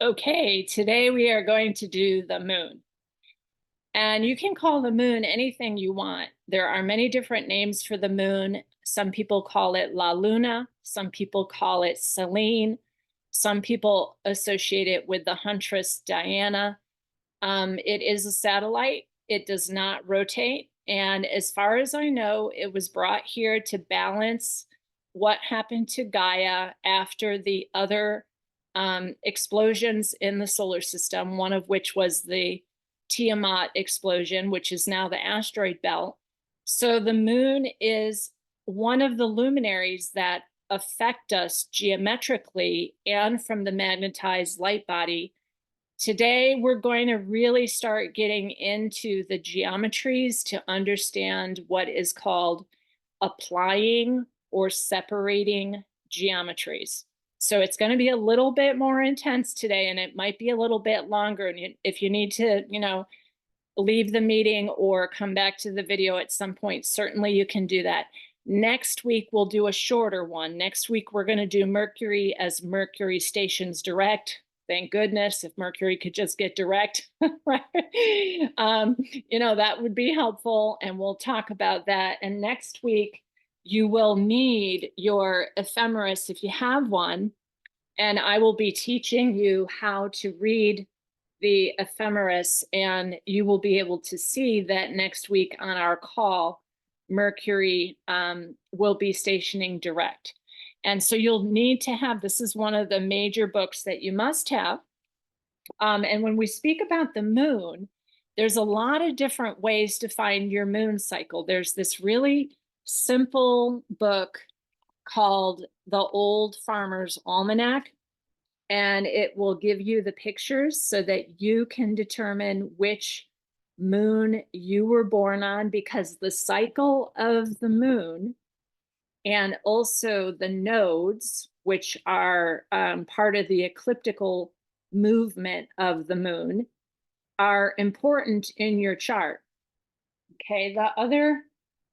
Okay, today we are going to do the moon. And you can call the moon anything you want. There are many different names for the moon. Some people call it La Luna, some people call it Selene, some people associate it with the huntress Diana. It is a satellite, it does not rotate. And as far as I know, it was brought here to balance what happened to Gaia after the other explosions in the solar system, one of which was the Tiamat explosion, which is now the asteroid belt. So the moon is one of the luminaries that affect us geometrically and from the magnetized light body. Today, we're going to really start getting into the geometries to understand what is called applying or separating geometries. So it's going to be a little bit more intense today, and it might be a little bit longer. And if you need to, leave the meeting or come back to the video at some point, certainly you can do that. Next week, we'll do a shorter one. Next week, we're going to do Mercury as Mercury stations direct. Thank goodness, if Mercury could just get direct, right? That would be helpful, and we'll talk about that. And next week, you will need your ephemeris if you have one, and I will be teaching you how to read the ephemeris, and you will be able to see that next week on our call, Mercury will be stationing direct. And so you'll need to have, this is one of the major books that you must have. And when we speak about the moon, there's a lot of different ways to find your moon cycle. There's this really simple book called The Old Farmer's Almanac, and it will give you the pictures so that you can determine which moon you were born on, because the cycle of the moon and also the nodes, which are part of the ecliptical movement of the moon, are important in your chart. Okay, the other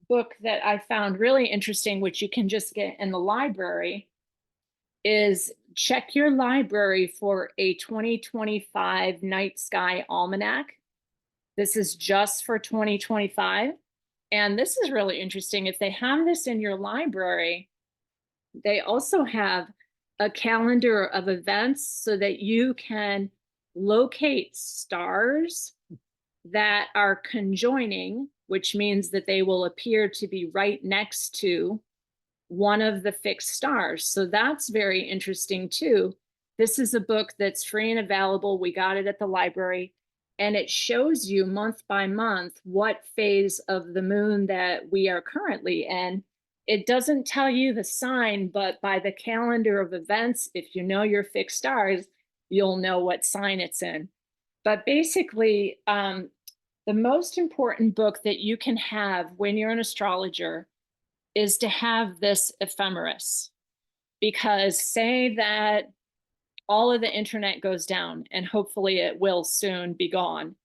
book that I found really interesting, which you can just get in the library, is check your library for a 2025 night sky almanac. This is just for 2025. And this is really interesting. If they have this in your library, they also have a calendar of events so that you can locate stars that are conjoining, which means that they will appear to be right next to one of the fixed stars. So that's very interesting too. This is a book that's free and available. We got it at the library, and it shows you month by month what phase of the moon that we are currently in. It doesn't tell you the sign, but by the calendar of events, if you know your fixed stars, you'll know what sign it's in. But basically, the most important book that you can have when you're an astrologer is to have this ephemeris, because say that all of the internet goes down, and hopefully it will soon be gone.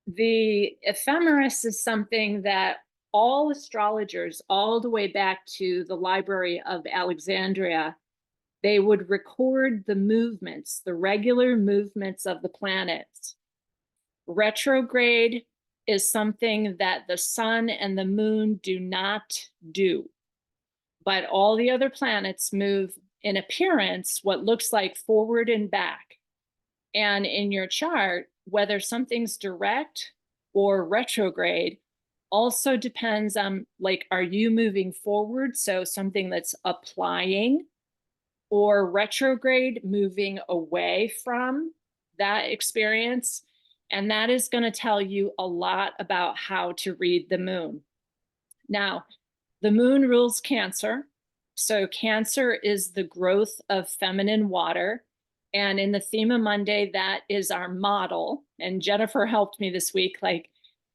The ephemeris is something that all astrologers, all the way back to the Library of Alexandria, they would record the movements, the regular movements of the planets. Retrograde is something that the sun and the moon do not do, but all the other planets move in appearance what looks like forward and back. And in your chart, whether something's direct or retrograde also depends on, like, are you moving forward, so something that's applying, or retrograde, moving away from that experience. And that is going to tell you a lot about how to read the moon. Now, the moon rules Cancer. So Cancer is the growth of feminine water. And in the theme of Monday, that is our model. And Jennifer helped me this week.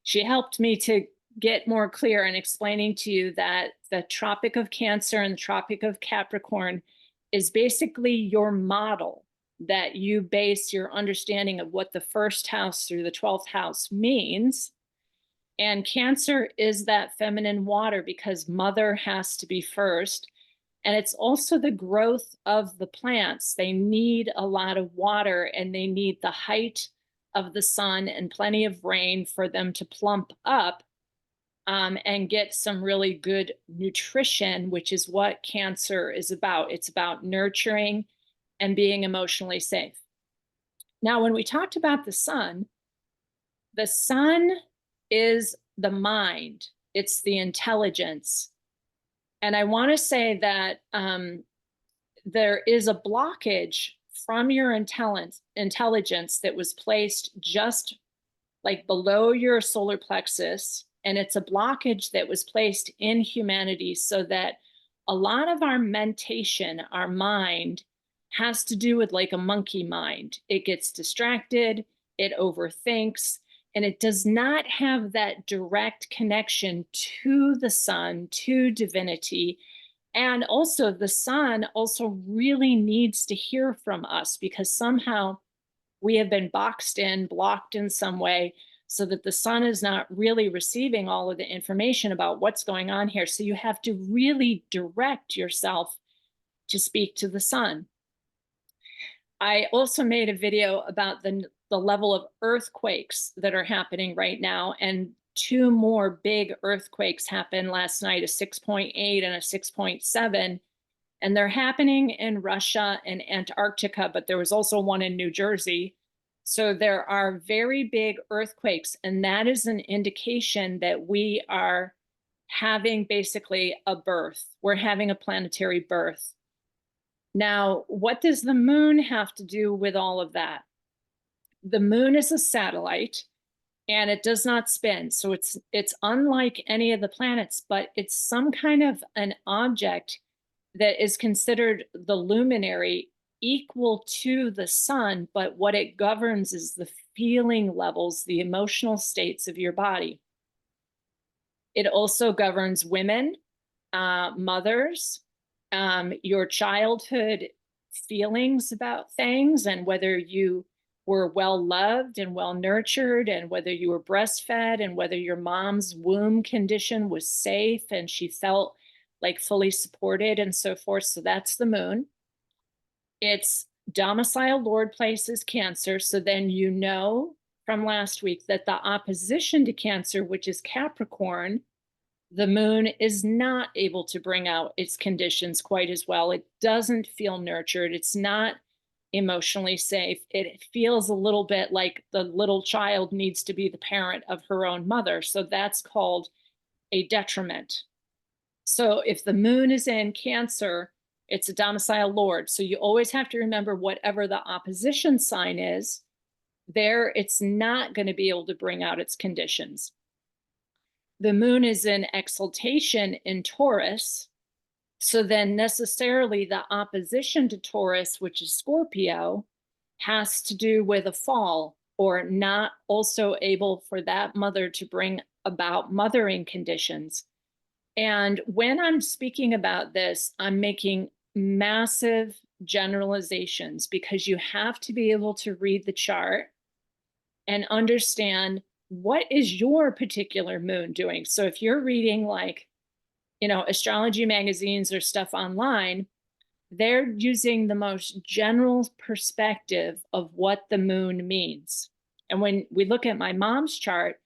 She helped me to get more clear in explaining to you that the Tropic of Cancer and the Tropic of Capricorn is basically your model that you base your understanding of what the first house through the 12th house means. And Cancer is that feminine water, because mother has to be first. And it's also the growth of the plants. They need a lot of water and they need the height of the sun and plenty of rain for them to plump up and get some really good nutrition, which is what Cancer is about. It's about nurturing and being emotionally safe. Now, when we talked about the sun is the mind, it's the intelligence. And I want to say that there is a blockage from your intelligence that was placed just like below your solar plexus. And it's a blockage that was placed in humanity so that a lot of our mentation, our mind, has to do with like a monkey mind. It gets distracted, it overthinks, and it does not have that direct connection to the sun, to divinity. And also the sun also really needs to hear from us because somehow we have been boxed in, blocked in some way, so that the sun is not really receiving all of the information about what's going on here. So you have to really direct yourself to speak to the sun. I also made a video about the level of earthquakes that are happening right now, and two more big earthquakes happened last night, a 6.8 and a 6.7. And they're happening in Russia and Antarctica, but there was also one in New Jersey. So there are very big earthquakes, and that is an indication that we are having basically a birth. We're having a planetary birth. Now, what does the moon have to do with all of that? The moon is a satellite and it does not spin. So it's unlike any of the planets, but it's some kind of an object that is considered the luminary, equal to the sun, but what it governs is the feeling levels, the emotional states of your body. It also governs women, mothers, your childhood feelings about things, and whether you were well loved and well nurtured, and whether you were breastfed, and whether your mom's womb condition was safe and she felt like fully supported and so forth. So that's the moon. Its domicile lord place is Cancer. So then you know from last week that the opposition to Cancer, which is Capricorn, the moon is not able to bring out its conditions quite as well. It doesn't feel nurtured. It's not emotionally safe. It feels a little bit like the little child needs to be the parent of her own mother. So that's called a detriment. So if the moon is in Cancer, it's a domicile lord. So you always have to remember whatever the opposition sign is, there it's not going to be able to bring out its conditions. The moon is in exaltation in Taurus. So then necessarily the opposition to Taurus, which is Scorpio, has to do with a fall or not also able for that mother to bring about mothering conditions. And when I'm speaking about this, I'm making massive generalizations because you have to be able to read the chart and understand what is your particular moon doing. So if you're reading like, astrology magazines or stuff online, they're using the most general perspective of what the moon means. And when we look at my mom's chart,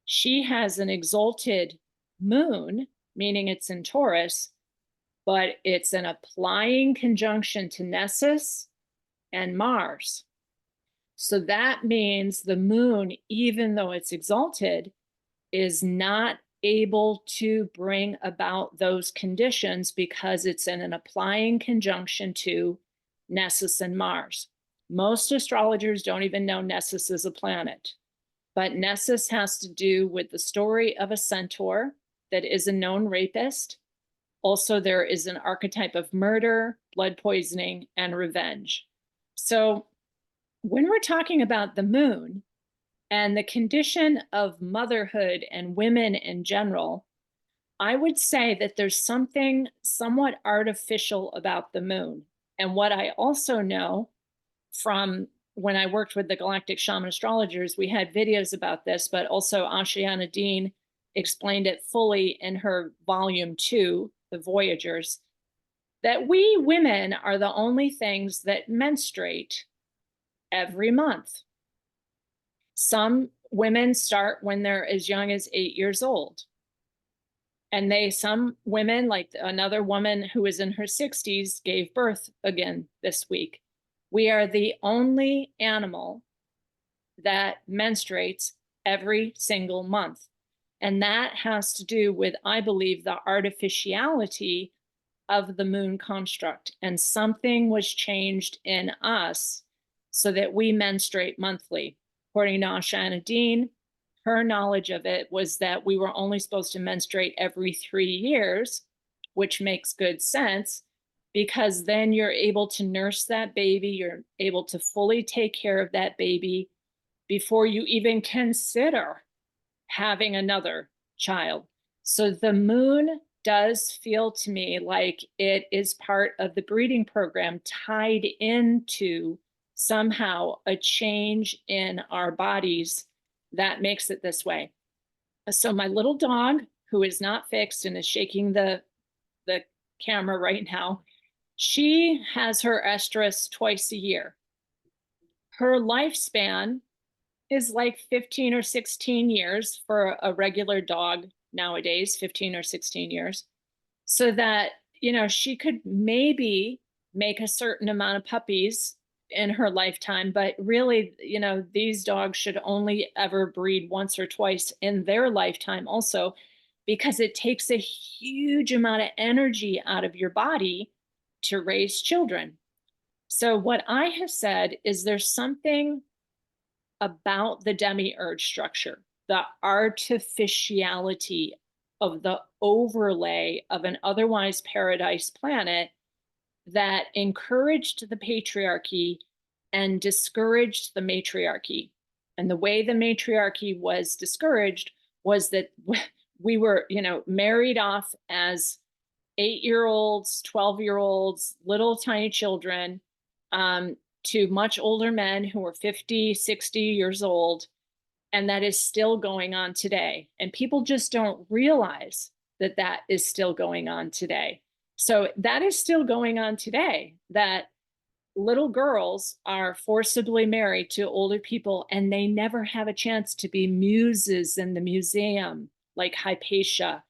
she has an exalted moon, meaning it's in Taurus, but it's an applying conjunction to Nessus and Mars. So that means the moon, even though it's exalted, is not able to bring about those conditions because it's in an applying conjunction to Nessus and Mars. Most astrologers don't even know Nessus is a planet, but Nessus has to do with the story of a centaur that is a known rapist. Also, there is an archetype of murder, blood poisoning, and revenge. So when we're talking about the moon and the condition of motherhood and women in general, I would say that there's something somewhat artificial about the moon. And what I also know from when I worked with the Galactic Shaman astrologers, we had videos about this, but also Ashiana Dean explained it fully in her volume 2, The Voyagers. that we women are the only things that menstruate every month. Some women start when they're as young as 8 years old. And some women, like another woman who is in her 60s, gave birth again this week. We are the only animal that menstruates every single month. And that has to do with, I believe, the artificiality of the moon construct. And something was changed in us so that we menstruate monthly. According to Oshana Dean, her knowledge of it was that we were only supposed to menstruate every 3 years, which makes good sense because then you're able to nurse that baby, you're able to fully take care of that baby before you even consider having another child. So the moon does feel to me like it is part of the breeding program tied into somehow a change in our bodies that makes it this way. So my little dog, who is not fixed and is shaking the camera right now, she has her estrus twice a year. Her lifespan is like 15 or 16 years for a regular dog nowadays, 15 or 16 years. So that, she could maybe make a certain amount of puppies in her lifetime, but really, these dogs should only ever breed once or twice in their lifetime also, because it takes a huge amount of energy out of your body to raise children. So what I have said is there's something about the demiurge structure, the artificiality of the overlay of an otherwise paradise planet that encouraged the patriarchy and discouraged the matriarchy. And the way the matriarchy was discouraged was that we were, married off as 8-year-olds, 12-year-olds, little tiny children, to much older men who were 50, 60 years old. And that is still going on today. And people just don't realize that that is still going on today. So that is still going on today, that little girls are forcibly married to older people and they never have a chance to be muses in the museum, like Hypatia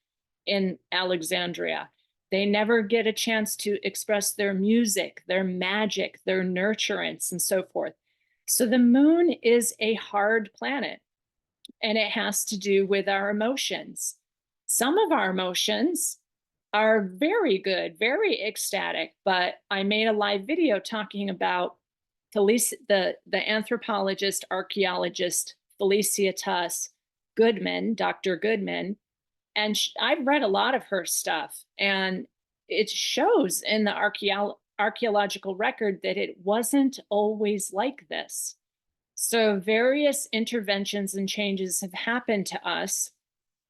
in Alexandria. They never get a chance to express their music, their magic, their nurturance, and so forth. So the moon is a hard planet, and it has to do with our emotions. Some of our emotions are very good, very ecstatic, but I made a live video talking about the anthropologist, archaeologist Felicitas Goodman, Dr. Goodman, and I've read a lot of her stuff, and it shows in the archaeological record that it wasn't always like this. So various interventions and changes have happened to us.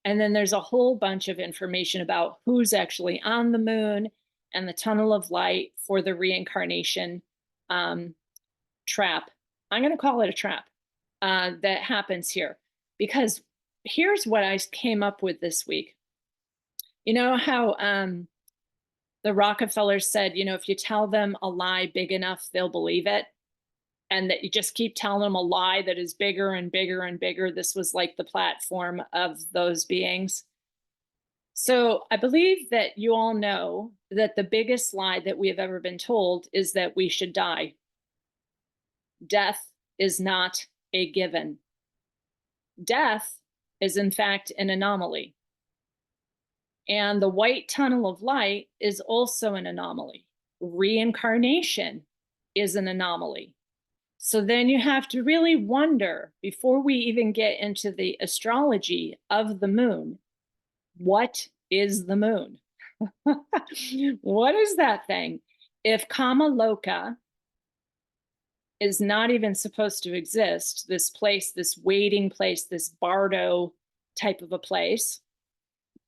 And then there's a whole bunch of information about who's actually on the moon and the tunnel of light for the reincarnation trap. I'm going to call it a trap that happens here, because here's what I came up with this week. You know how the Rockefellers said, if you tell them a lie big enough, they'll believe it. And that you just keep telling them a lie that is bigger and bigger and bigger. This was like the platform of those beings. So I believe that you all know that the biggest lie that we have ever been told is that we should die. Death is not a given. Death is, in fact, an anomaly. And the white tunnel of light is also an anomaly. Reincarnation is an anomaly. So then you have to really wonder, before we even get into the astrology of the moon, what is the moon? What is that thing? If Kamaloka is not even supposed to exist, this place, this waiting place, this bardo type of a place,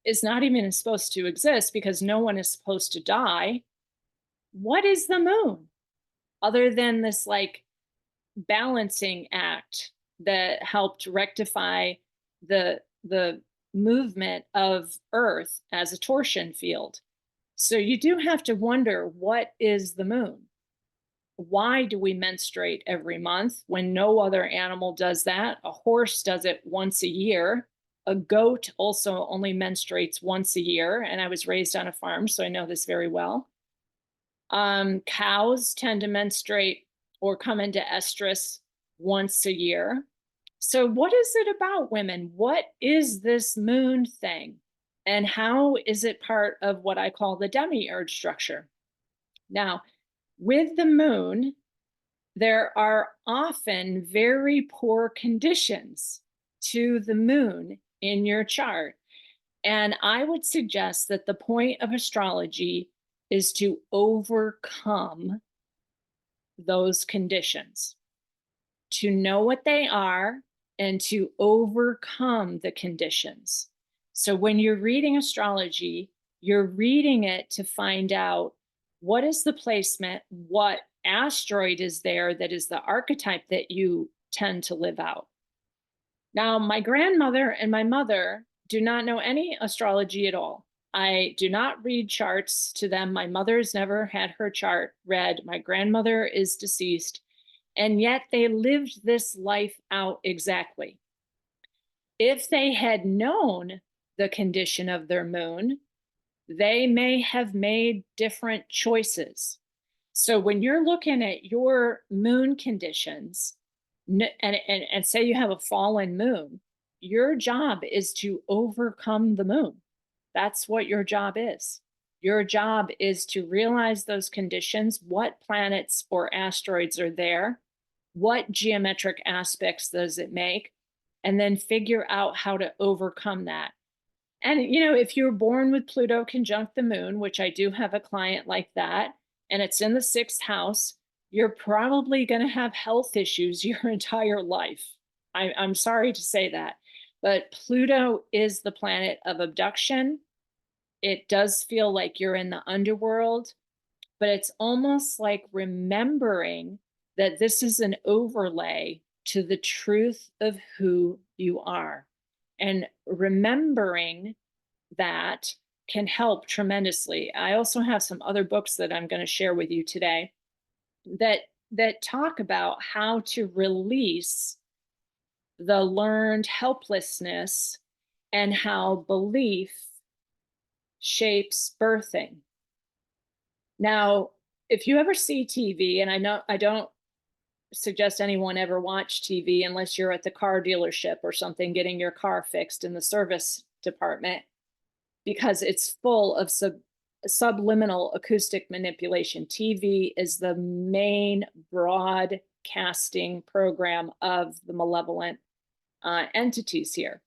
is not even supposed to exist because no one is supposed to die, what is the moon? Other than this like balancing act that helped rectify the movement of Earth as a torsion field. So you do have to wonder, what is the moon? Why do we menstruate every month when no other animal does that? A horse does it once a year. A goat also only menstruates once a year. And I was raised on a farm, so I know this very well. Cows tend to menstruate or come into estrus once a year. So, what is it about women? What is this moon thing? And how is it part of what I call the demiurge structure? Now, with the moon, there are often very poor conditions to the moon in your chart. And I would suggest that the point of astrology is to overcome those conditions, to know what they are and to overcome the conditions. So when you're reading astrology, you're reading it to find out what is the placement, what asteroid is there that is the archetype that you tend to live out. Now, my grandmother and my mother do not know any astrology at all. I do not read charts to them. My mother's never had her chart read. My grandmother is deceased, and yet they lived this life out exactly. If they had known the condition of their moon, they may have made different choices. So when you're looking at your moon conditions, and say you have a fallen moon, your job is to overcome the moon. That's what your job is. Your job is to realize those conditions, what planets or asteroids are there, what geometric aspects does it make, and then figure out how to overcome that. And, if you're born with Pluto conjunct the moon, which I do have a client like that, and it's in the 6th house, you're probably going to have health issues your entire life. I'm sorry to say that, but Pluto is the planet of abduction. It does feel like you're in the underworld, but it's almost like remembering that this is an overlay to the truth of who you are. And remembering that can help tremendously. I also have some other books that I'm going to share with you today that talk about how to release the learned helplessness and how belief shapes birthing. Now, if you ever see TV, and I know I don't suggest anyone ever watch TV unless you're at the car dealership or something getting your car fixed in the service department, because it's full of subliminal acoustic manipulation. TV is the main broadcasting program of the malevolent entities here.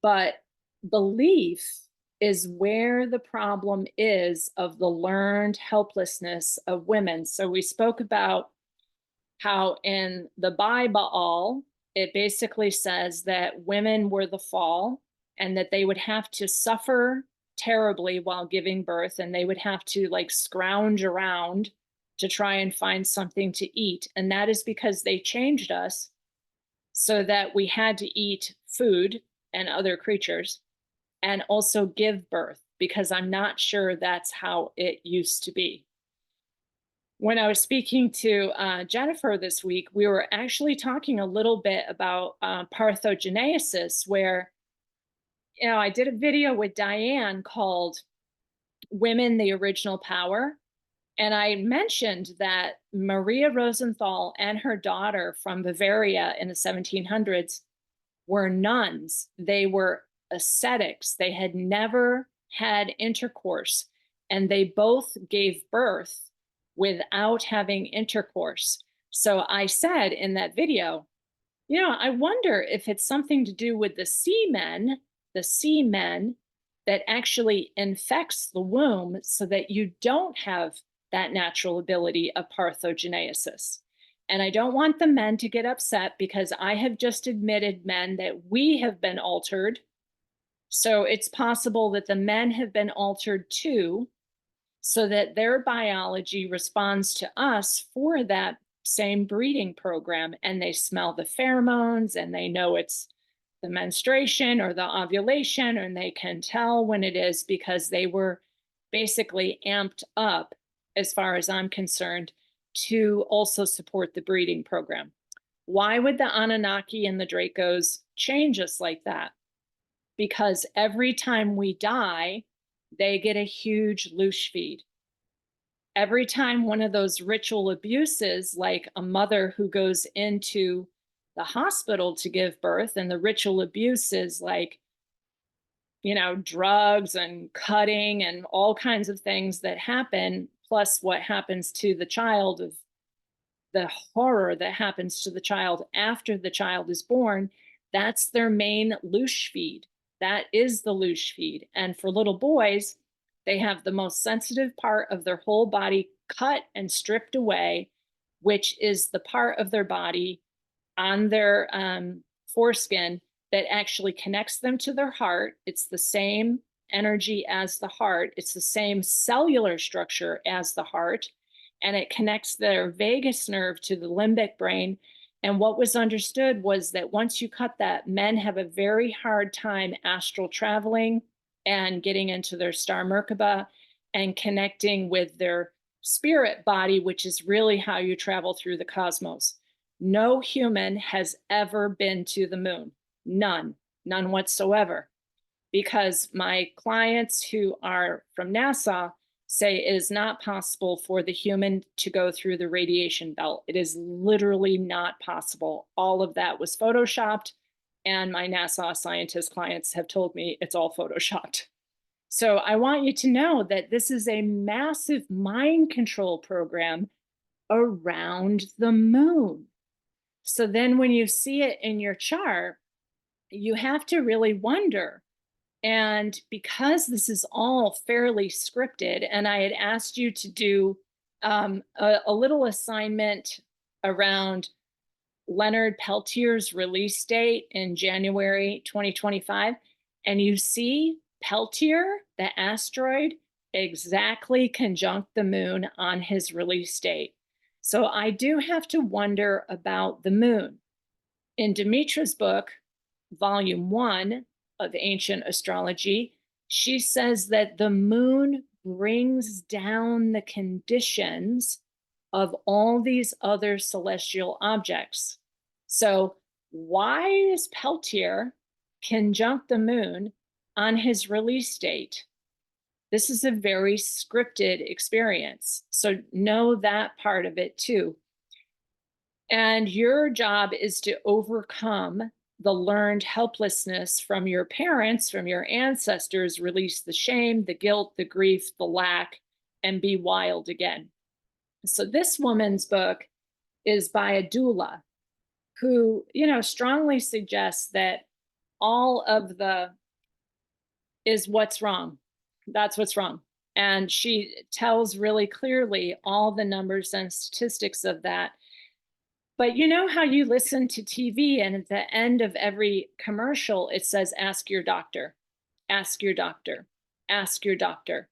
But belief is where the problem is of the learned helplessness of women. So we spoke about how in the Bible, it basically says that women were the fall and that they would have to suffer terribly while giving birth, and they would have to like scrounge around to try and find something to eat. And that is because they changed us so that we had to eat food and other creatures and also give birth, because I'm not sure that's how it used to be. When I was speaking to Jennifer this week, we were actually talking a little bit about parthenogenesis, where, I did a video with Diane called Women, the Original Power. And I mentioned that Maria Rosenthal and her daughter from Bavaria in the 1700s were nuns. They were ascetics. They had never had intercourse, and they both gave birth without having intercourse. So I said in that video, I wonder if it's something to do with the semen that actually infects the womb so that you don't have that natural ability of parthenogenesis. And I don't want the men to get upset, because I have just admitted, men, that we have been altered. So it's possible that the men have been altered too, so that their biology responds to us for that same breeding program, and they smell the pheromones and they know it's the menstruation or the ovulation, and they can tell when it is because they were basically amped up, as far as I'm concerned, to also support the breeding program. Why would the Anunnaki and the Dracos change us like that? Because every time we die, they get a huge loosh feed. Every time one of those ritual abuses, like a mother who goes into the hospital to give birth, and the ritual abuse is like, drugs and cutting and all kinds of things that happen, plus what happens to the child, of the horror that happens to the child after the child is born, that's their main loosh feed. That is the loosh feed. And for little boys, they have the most sensitive part of their whole body cut and stripped away, which is the part of their body on their foreskin that actually connects them to their heart. It's the same energy as the heart. It's the same cellular structure as the heart, and it connects their vagus nerve to the limbic brain. And what was understood was that once you cut that, men have a very hard time astral traveling and getting into their star Merkaba and connecting with their spirit body, which is really how you travel through the cosmos. No human has ever been to the moon. None whatsoever. Because my clients who are from NASA say it is not possible for the human to go through the radiation belt. It is literally not possible. All of that was photoshopped, and my NASA scientist clients have told me it's all photoshopped. So I want you to know that this is a massive mind control program around the moon. So then when you see it in your chart, you have to really wonder. And because this is all fairly scripted, and I had asked you to do a little assignment around Leonard Peltier's release date in January 2025, and you see Peltier, the asteroid, exactly conjunct the moon on his release date. So I do have to wonder about the moon. In Demetra's book, Volume 1 of Ancient Astrology, she says that the moon brings down the conditions of all these other celestial objects. So why is Peltier conjunct the moon on his release date? This is a very scripted experience. So know that part of it too. And your job is to overcome the learned helplessness from your parents, from your ancestors, release the shame, the guilt, the grief, the lack, and be wild again. So this woman's book is by a doula who, strongly suggests that all of the is what's wrong. That's what's wrong. And she tells really clearly all the numbers and statistics of that. But you know how you listen to TV and at the end of every commercial, it says, ask your doctor, ask your doctor, ask your doctor,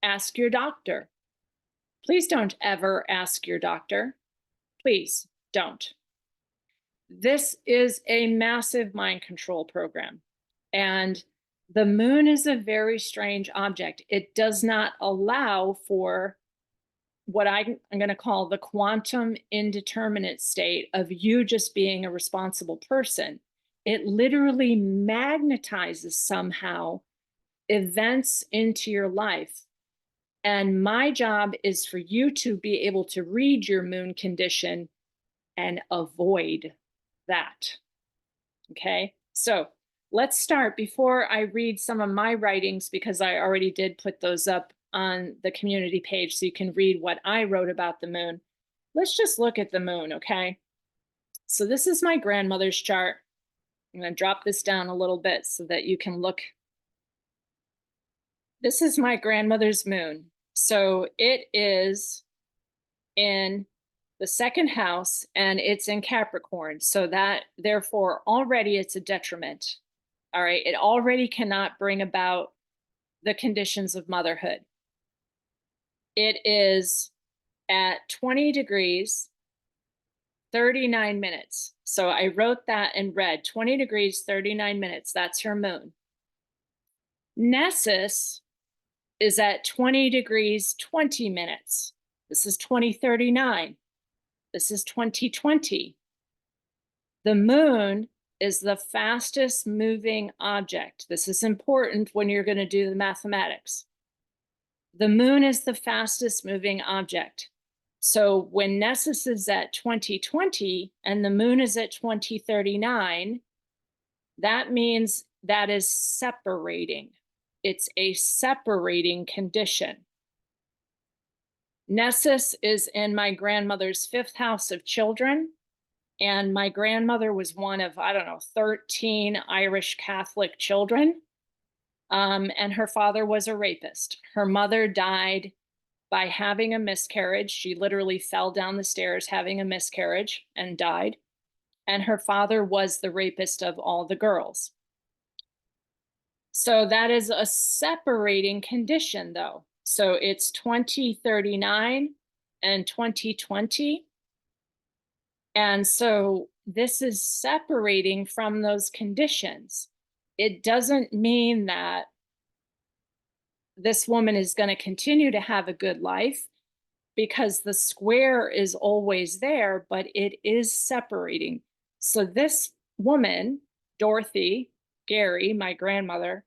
ask your doctor. Please don't ever ask your doctor. Please don't. This is a massive mind control program. And the moon is a very strange object. It does not allow for what I'm going to call the quantum indeterminate state of you just being a responsible person. It literally magnetizes somehow events into your life. And my job is for you to be able to read your moon condition and avoid that. Okay, so let's start. Before I read some of my writings, because I already did put those up on the community page so you can read what I wrote about the moon. Let's just look at the moon, okay? So this is my grandmother's chart. I'm going to drop this down a little bit so that you can look. This is my grandmother's moon. So it is in the second house and it's in Capricorn. So that, therefore, already it's a detriment. All right, it already cannot bring about the conditions of motherhood. It is at 20 degrees, 39 minutes. So I wrote that in red, 20 degrees, 39 minutes. That's her moon. Nessus is at 20 degrees, 20 minutes. This is 2039. This is 2020. The moon is the fastest moving object. This is important when you're going to do the mathematics. The moon is the fastest moving object. So when Nessus is at 2020 and the moon is at 2039, that means that is separating. It's a separating condition. Nessus is in my grandmother's 5th house of children. And my grandmother was one of, 13 Irish Catholic children. And her father was a rapist. Her mother died by having a miscarriage. She literally fell down the stairs having a miscarriage and died. And her father was the rapist of all the girls. So that is a separating condition, though. So it's 2039 and 2020. And so this is separating from those conditions. It doesn't mean that this woman is going to continue to have a good life, because the square is always there, but it is separating. So this woman, Dorothy, Gary, my grandmother,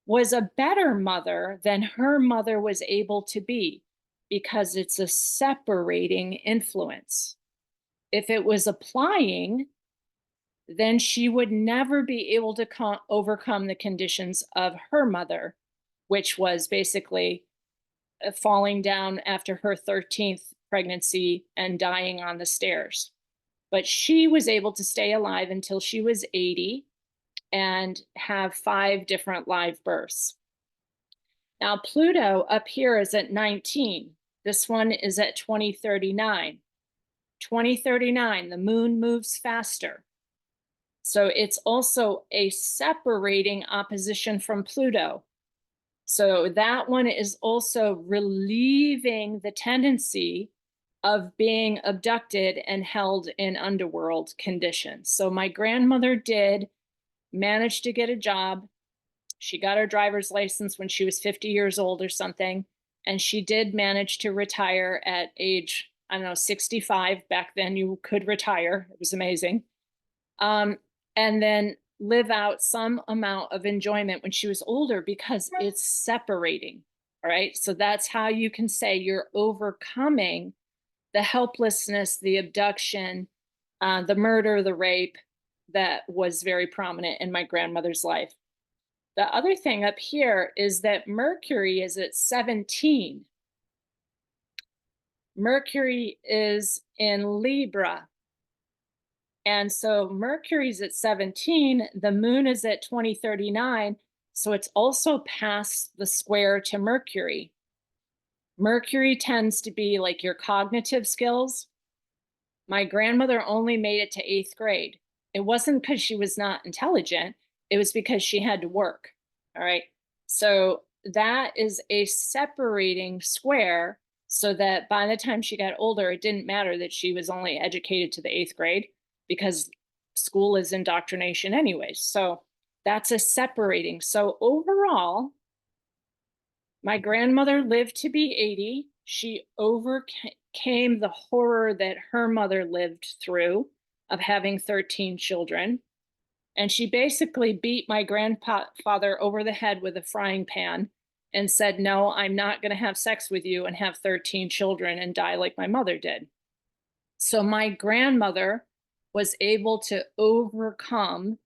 was a better mother than her mother was able to be, because it's a separating influence. If it was applying, then she would never be able to overcome the conditions of her mother, which was basically falling down after her 13th pregnancy and dying on the stairs. But she was able to stay alive until she was 80 and have 5 different live births. Now, Pluto up here is at 19. This one is at 2039. 2039, the moon moves faster. So it's also a separating opposition from Pluto. So that one is also relieving the tendency of being abducted and held in underworld conditions. So my grandmother did manage to get a job. She got her driver's license when she was 50 years old or something. And she did manage to retire at age, 65. Back then you could retire. It was amazing. And then live out some amount of enjoyment when she was older, because it's separating. All right. So that's how you can say you're overcoming the helplessness, the abduction, the murder, the rape that was very prominent in my grandmother's life. The other thing up here is that Mercury is at 17. Mercury is in Libra. And so Mercury's at 17, the moon is at 2039. So it's also past the square to Mercury. Mercury tends to be like your cognitive skills. My grandmother only made it to 8th grade. It wasn't because she was not intelligent. It was because she had to work. All right. So that is a separating square, so that by the time she got older, it didn't matter that she was only educated to the 8th grade, because school is indoctrination anyways. So that's a separating. So overall, my grandmother lived to be 80. She overcame the horror that her mother lived through of having 13 children. And she basically beat my grandfather over the head with a frying pan and said, no, I'm not going to have sex with you and have 13 children and die like my mother did. So my grandmother was able to overcome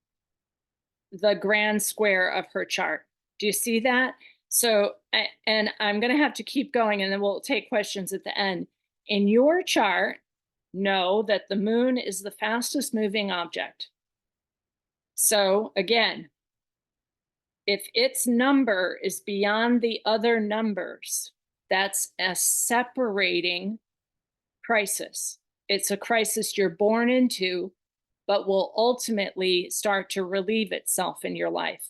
the grand square of her chart. Do you see that? So, and I'm going to have to keep going, and then we'll take questions at the end. In your chart, know that the moon is the fastest moving object. So again, if its number is beyond the other numbers, that's a separating crisis. It's a crisis you're born into, but will ultimately start to relieve itself in your life.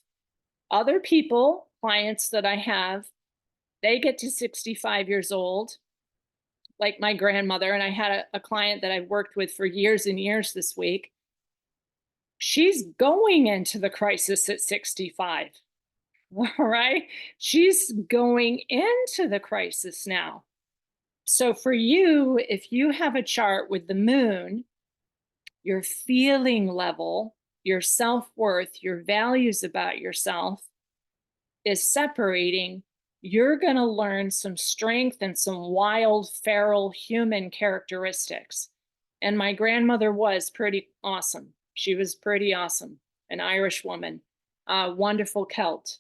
Other people, clients that I have, they get to 65 years old, like my grandmother. And I had a client that I've worked with for years and years this week. She's going into the crisis at 65. All right. She's going into the crisis now. So for you, if you have a chart with the moon, your feeling level, your self-worth, your values about yourself is separating, you're going to learn some strength and some wild, feral human characteristics. And my grandmother was pretty awesome. She was pretty awesome, an Irish woman, a wonderful Celt.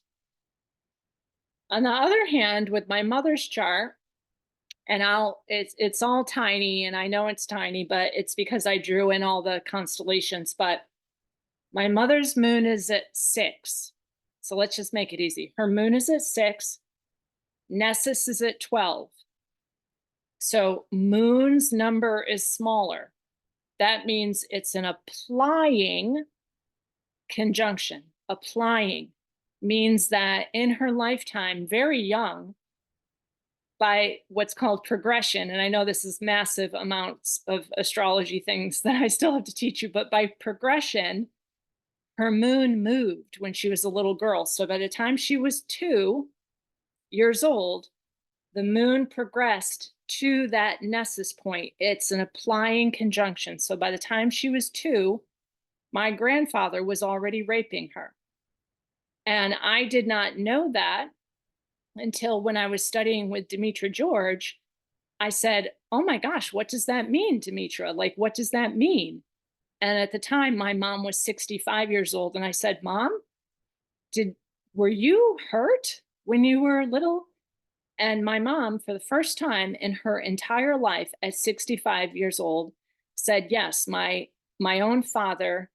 On the other hand, with my mother's chart, and it's all tiny, and I know it's tiny, but it's because I drew in all the constellations. But my mother's moon is at 6. So let's just make it easy. Her moon is at 6. Nessus is at 12. So moon's number is smaller. That means it's an applying conjunction. Applying means that in her lifetime, very young, by what's called progression, and I know this is massive amounts of astrology things that I still have to teach you, but by progression, her moon moved when she was a little girl. So by the time she was 2 years old, the moon progressed to that nessus point. It's an applying conjunction. So by the time she was 2, my grandfather was already raping her. And I did not know that until when I was studying with Demetra George. I said, oh my gosh, what does that mean, Demetra? Like, what does that mean? And at the time, my mom was 65 years old. And I said, Mom, were you hurt when you were little? And my mom, for the first time in her entire life at 65 years old, said, yes, my own father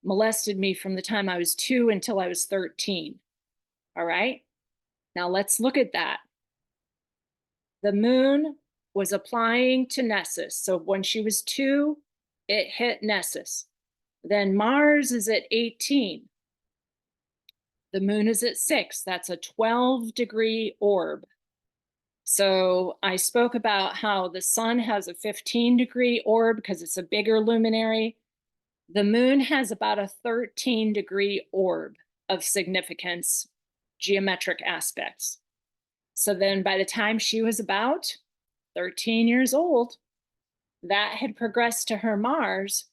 molested me from the time I was 2 until I was 13. All right. Now let's look at that. The moon was applying to Nessus. So when she was 2, it hit Nessus. Then Mars is at 18. The moon is at 6. That's a 12-degree orb. So I spoke about how the sun has a 15-degree orb because it's a bigger luminary. The moon has about a 13-degree orb of significance, geometric aspects. So then by the time she was about 13 years old, that had progressed to her Mars,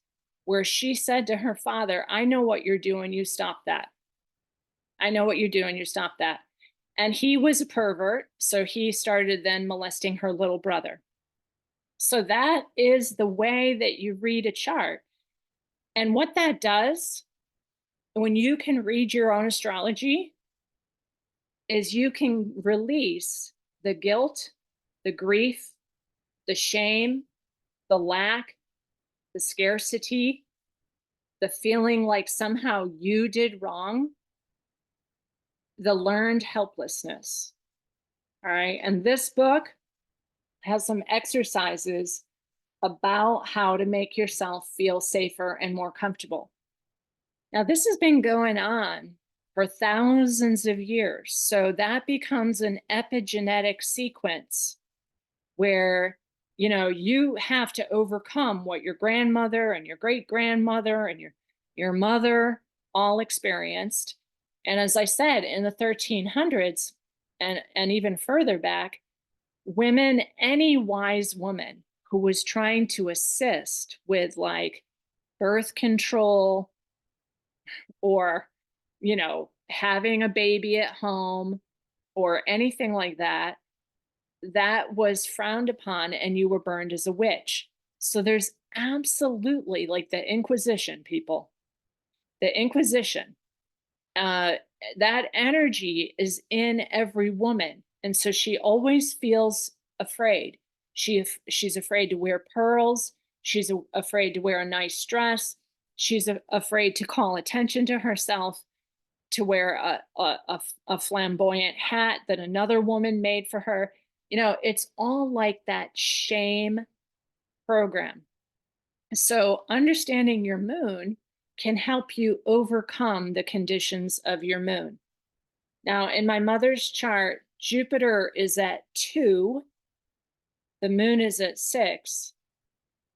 where she said to her father, I know what you're doing, you stop that. I know what you're doing, you stop that. And he was a pervert, so he started then molesting her little brother. So that is the way that you read a chart. And what that does, when you can read your own astrology, is you can release the guilt, the grief, the shame, the lack, the scarcity, the feeling like somehow you did wrong, the learned helplessness. All right. And this book has some exercises about how to make yourself feel safer and more comfortable. Now, this has been going on for thousands of years. So that becomes an epigenetic sequence where, you know, you have to overcome what your grandmother and your great-grandmother and your mother all experienced. And as I said, in the 1300s and even further back, women, any wise woman who was trying to assist with like birth control or, you know, having a baby at home or anything like that, that was frowned upon and you were burned as a witch. So there's absolutely like the Inquisition, people, the Inquisition, that energy is in every woman. And so she always feels afraid. She's afraid to wear pearls. She's afraid to wear a nice dress. She's afraid to call attention to herself, to wear a flamboyant hat that another woman made for her. You know, it's all like that shame program. So understanding your moon can help you overcome the conditions of your moon. Now, in my mother's chart, Jupiter is at 2, the moon is at 6.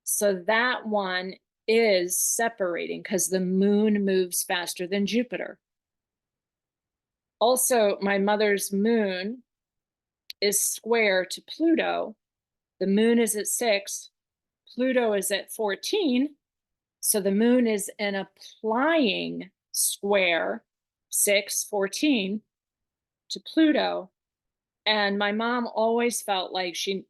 So that one is separating because the moon moves faster than Jupiter. Also, my mother's moon is square to Pluto. The moon is at 6, Pluto is at 14. So the moon is an applying square, 6, 14, to Pluto. And my mom always felt like she's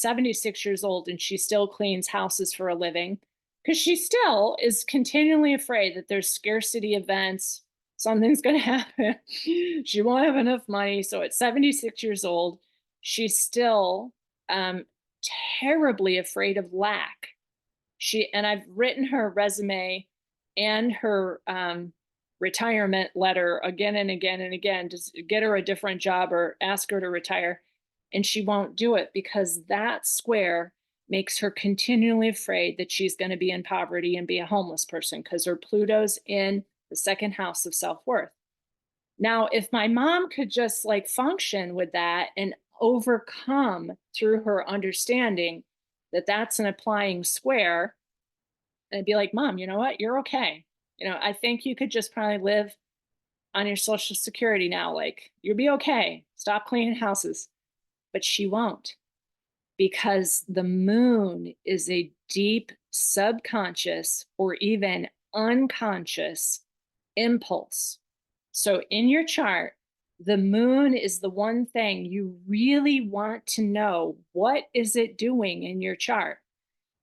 76 years old and she still cleans houses for a living because she still is continually afraid that there's scarcity events, something's going to happen. She won't have enough money. So at 76 years old, she's still um, terribly afraid of lack. And I've written her resume and her retirement letter again and again and again to get her a different job or ask her to retire. And she won't do it because that square makes her continually afraid that she's going to be in poverty and be a homeless person because her Pluto's in the second house of self-worth. Now, if my mom could just like function with that and overcome through her understanding that that's an applying square, and be like, Mom, you know what? You're okay. I think you could just probably live on your Social Security now. Like, you'll be okay. Stop cleaning houses. But she won't because the moon is a deep subconscious or even unconscious impulse. So in your chart, the moon is the one thing you really want to know. What is it doing in your chart?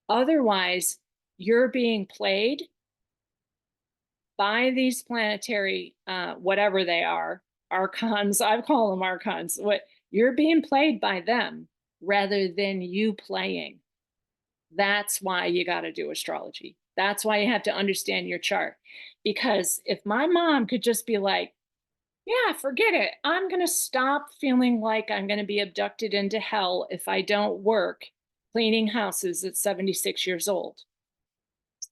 Otherwise, you're being played by these planetary, whatever they are, archons. I call them archons. What you're being played by them rather than you playing. That's why you got to do astrology. That's why you have to understand your chart. Because if my mom could just be like, yeah, forget it. I'm going to stop feeling like I'm going to be abducted into hell if I don't work cleaning houses at 76 years old.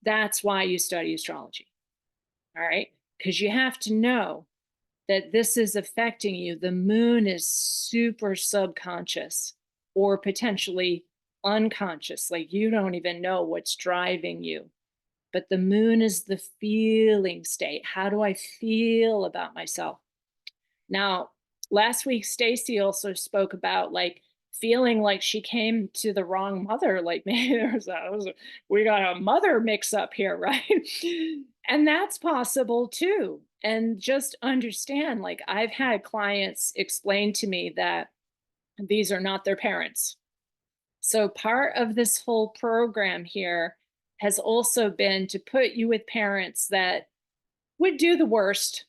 That's why you study astrology. All right. Because you have to know that this is affecting you. The moon is super subconscious or potentially unconscious. Like you don't even know what's driving you. But the moon is the feeling state. How do I feel about myself? Now, last week, Stacy also spoke about like feeling like she came to the wrong mother. Like maybe we got a mother mix up here, right? And that's possible too. And just understand, like I've had clients explain to me that these are not their parents. So part of this whole program here has also been to put you with parents that would do the worst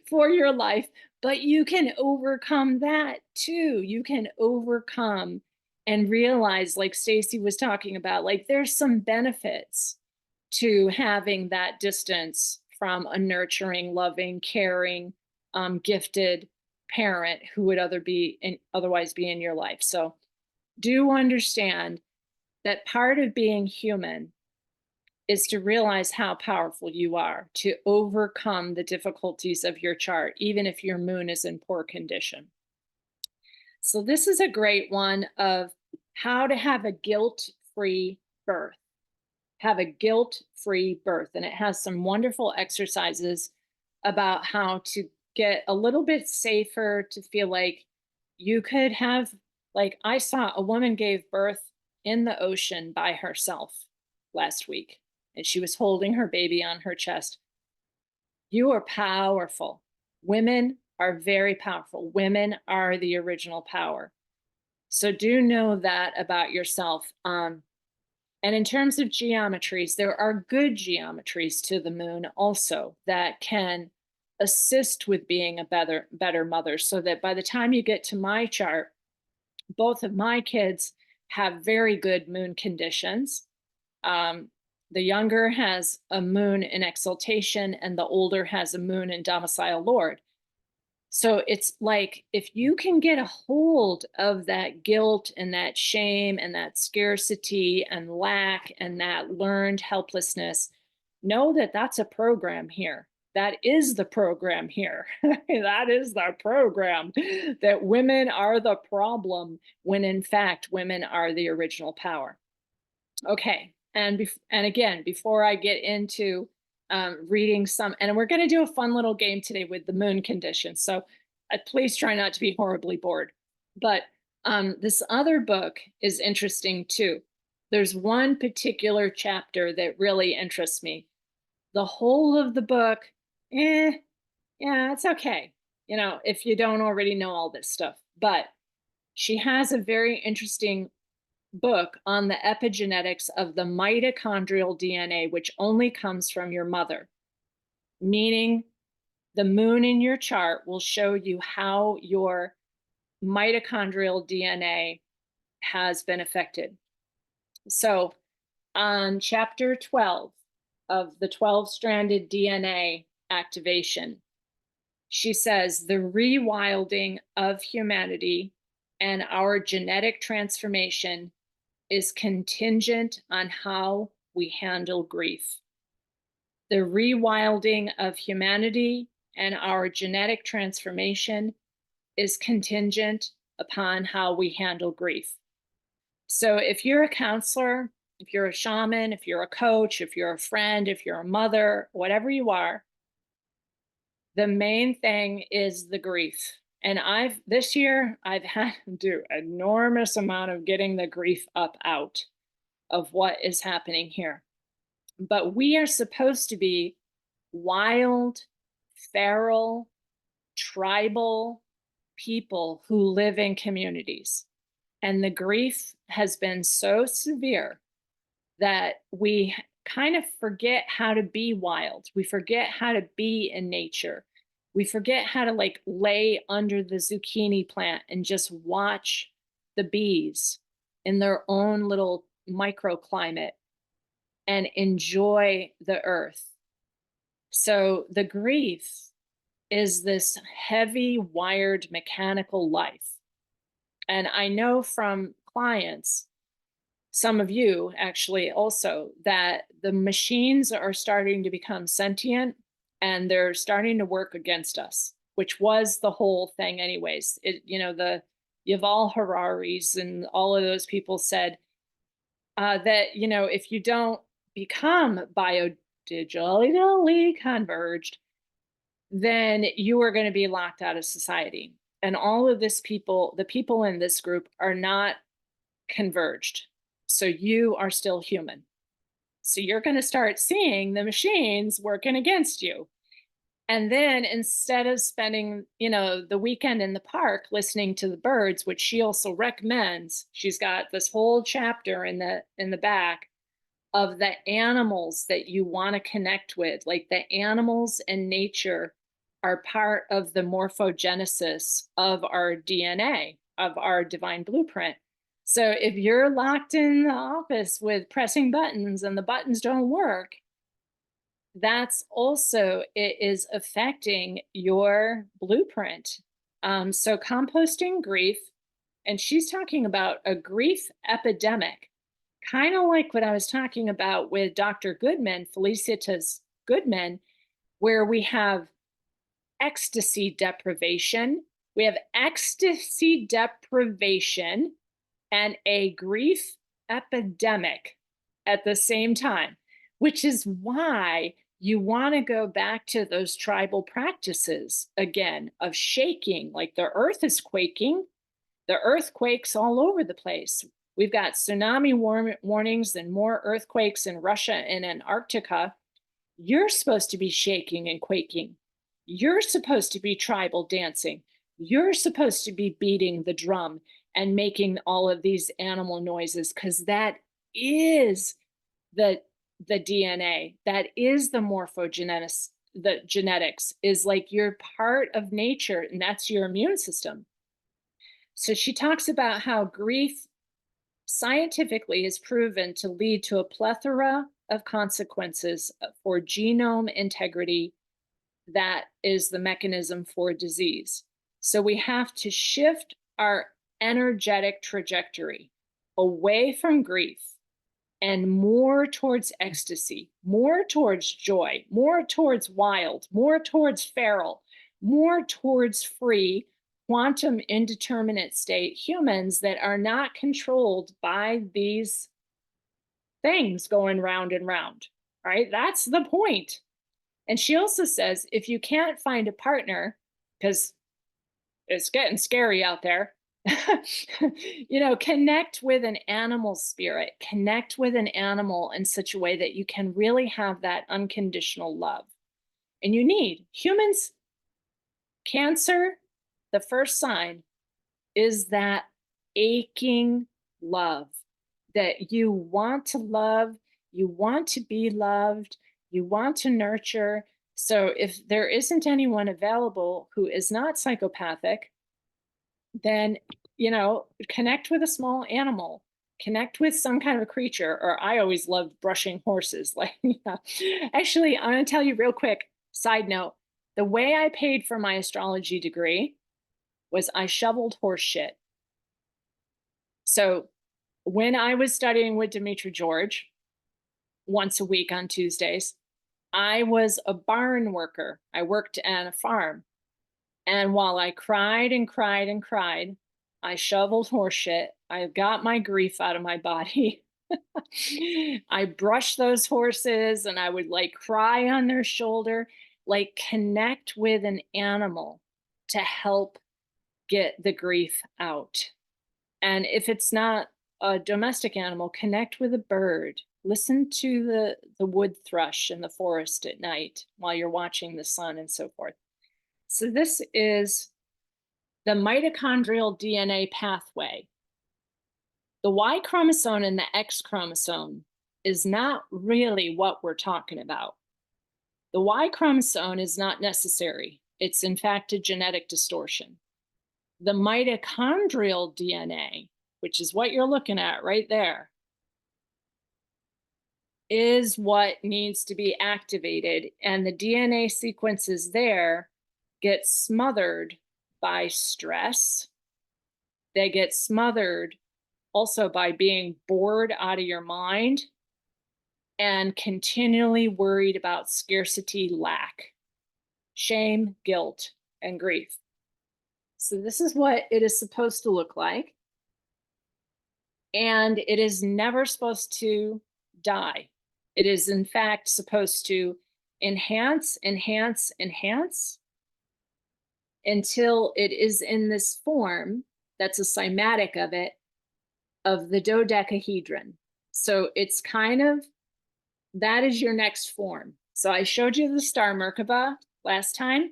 for your life, but you can overcome that too. You can overcome and realize, like Stacy was talking about, like there's some benefits to having that distance from a nurturing, loving, caring, gifted parent who would otherwise be in your life. So do understand that part of being human is to realize how powerful you are to overcome the difficulties of your chart, even if your moon is in poor condition. So this is a great one of how to have a guilt-free birth. Have a guilt-free birth. And it has some wonderful exercises about how to get a little bit safer, to feel like you could have, like I saw a woman gave birth in the ocean by herself last week, and she was holding her baby on her chest. You are powerful. Women are very powerful. Women are the original power. So do know that about yourself. And in terms of geometries, there are good geometries to the moon also that can assist with being a better mother, so that by the time you get to my chart, both of my kids have very good moon conditions. The younger has a moon in exaltation and the older has a moon in domicile Lord. So it's like, if you can get a hold of that guilt and that shame and that scarcity and lack and that learned helplessness, know that that's a program here. That is the program here. That is the program, that women are the problem when in fact women are the original power. Okay. And again, before I get into reading some, and we're going to do a fun little game today with the moon condition. So please try not to be horribly bored. But this other book is interesting too. There's one particular chapter that really interests me. The whole of the book, yeah, it's okay, if you don't already know all this stuff. But she has a very interesting book on the epigenetics of the mitochondrial DNA, which only comes from your mother, meaning the moon in your chart will show you how your mitochondrial DNA has been affected. So on chapter 12 of the 12-stranded DNA activation, she says the rewilding of humanity and our genetic transformation is contingent on how we handle grief. The rewilding of humanity and our genetic transformation is contingent upon how we handle grief. So if you're a counselor, if you're a shaman, if you're a coach, if you're a friend, if you're a mother, whatever you are, the main thing is the grief. And this year, I've had to do an enormous amount of getting the grief up out of what is happening here. But we are supposed to be wild, feral, tribal people who live in communities. And the grief has been so severe that we kind of forget how to be wild. We forget how to be in nature. We forget how to lay under the zucchini plant and just watch the bees in their own little microclimate and enjoy the earth. So the grief is this heavy wired mechanical life. And I know from clients, some of you actually also, that the machines are starting to become sentient and they're starting to work against us, which was the whole thing anyways. The Yuval Hararis and all of those people said that, if you don't become biodigitally converged, then you are going to be locked out of society. And all of the people in this group are not converged. So you are still human. So you're going to start seeing the machines working against you. And then instead of spending, the weekend in the park listening to the birds, which she also recommends, she's got this whole chapter in the back of the animals that you want to connect with. Like the animals and nature are part of the morphogenesis of our DNA, of our divine blueprint. So if you're locked in the office with pressing buttons and the buttons don't work, that's also, it is affecting your blueprint. So composting grief, and she's talking about a grief epidemic, kind of like what I was talking about with Dr. Goodman, Felicitas Goodman, where we have ecstasy deprivation. We have ecstasy deprivation and a grief epidemic at the same time, which is why you want to go back to those tribal practices again of shaking, like the earth is quaking, the earthquakes all over the place. We've got tsunami warnings and more earthquakes in Russia and Antarctica. You're supposed to be shaking and quaking. You're supposed to be tribal dancing. You're supposed to be beating the drum and making all of these animal noises, because that is the DNA. That is the morphogenetics. The genetics is like you're part of nature, and that's your immune system. So she talks about how grief scientifically is proven to lead to a plethora of consequences for genome integrity. That is the mechanism for disease. So we have to shift our energetic trajectory away from grief and more towards ecstasy, more towards joy, more towards wild, more towards feral, more towards free, quantum indeterminate state humans that are not controlled by these things going round and round, right? That's the point. And she also says, if you can't find a partner, because it's getting scary out there, connect with an animal spirit, connect with an animal in such a way that you can really have that unconditional love. And you need humans, Cancer, the first sign is that aching love, that you want to love, you want to be loved, you want to nurture. So if there isn't anyone available who is not psychopathic, then, connect with a small animal, connect with some kind of a creature. Or I always loved brushing horses. Like, actually, I'm going to tell you real quick, side note, the way I paid for my astrology degree was I shoveled horse shit. So when I was studying with Dimitri George once a week on Tuesdays, I was a barn worker. I worked on a farm. And while I cried and cried and cried, I shoveled horse shit. I got my grief out of my body. I brushed those horses and I would like cry on their shoulder, like connect with an animal to help get the grief out. And if it's not a domestic animal, connect with a bird. Listen to the wood thrush in the forest at night while you're watching the sun and so forth. So this is the mitochondrial DNA pathway. The Y chromosome and the X chromosome is not really what we're talking about. The Y chromosome is not necessary. It's in fact a genetic distortion. The mitochondrial DNA, which is what you're looking at right there, is what needs to be activated. And the DNA sequences there get smothered by stress. They get smothered also by being bored out of your mind and continually worried about scarcity, lack, shame, guilt, and grief. So this is what it is supposed to look like. And it is never supposed to die. It is in fact supposed to enhance, enhance, enhance until it is in this form that's a cymatic of it, of the dodecahedron. So it's kind of, that is your next form. So I showed you the star Merkaba last time.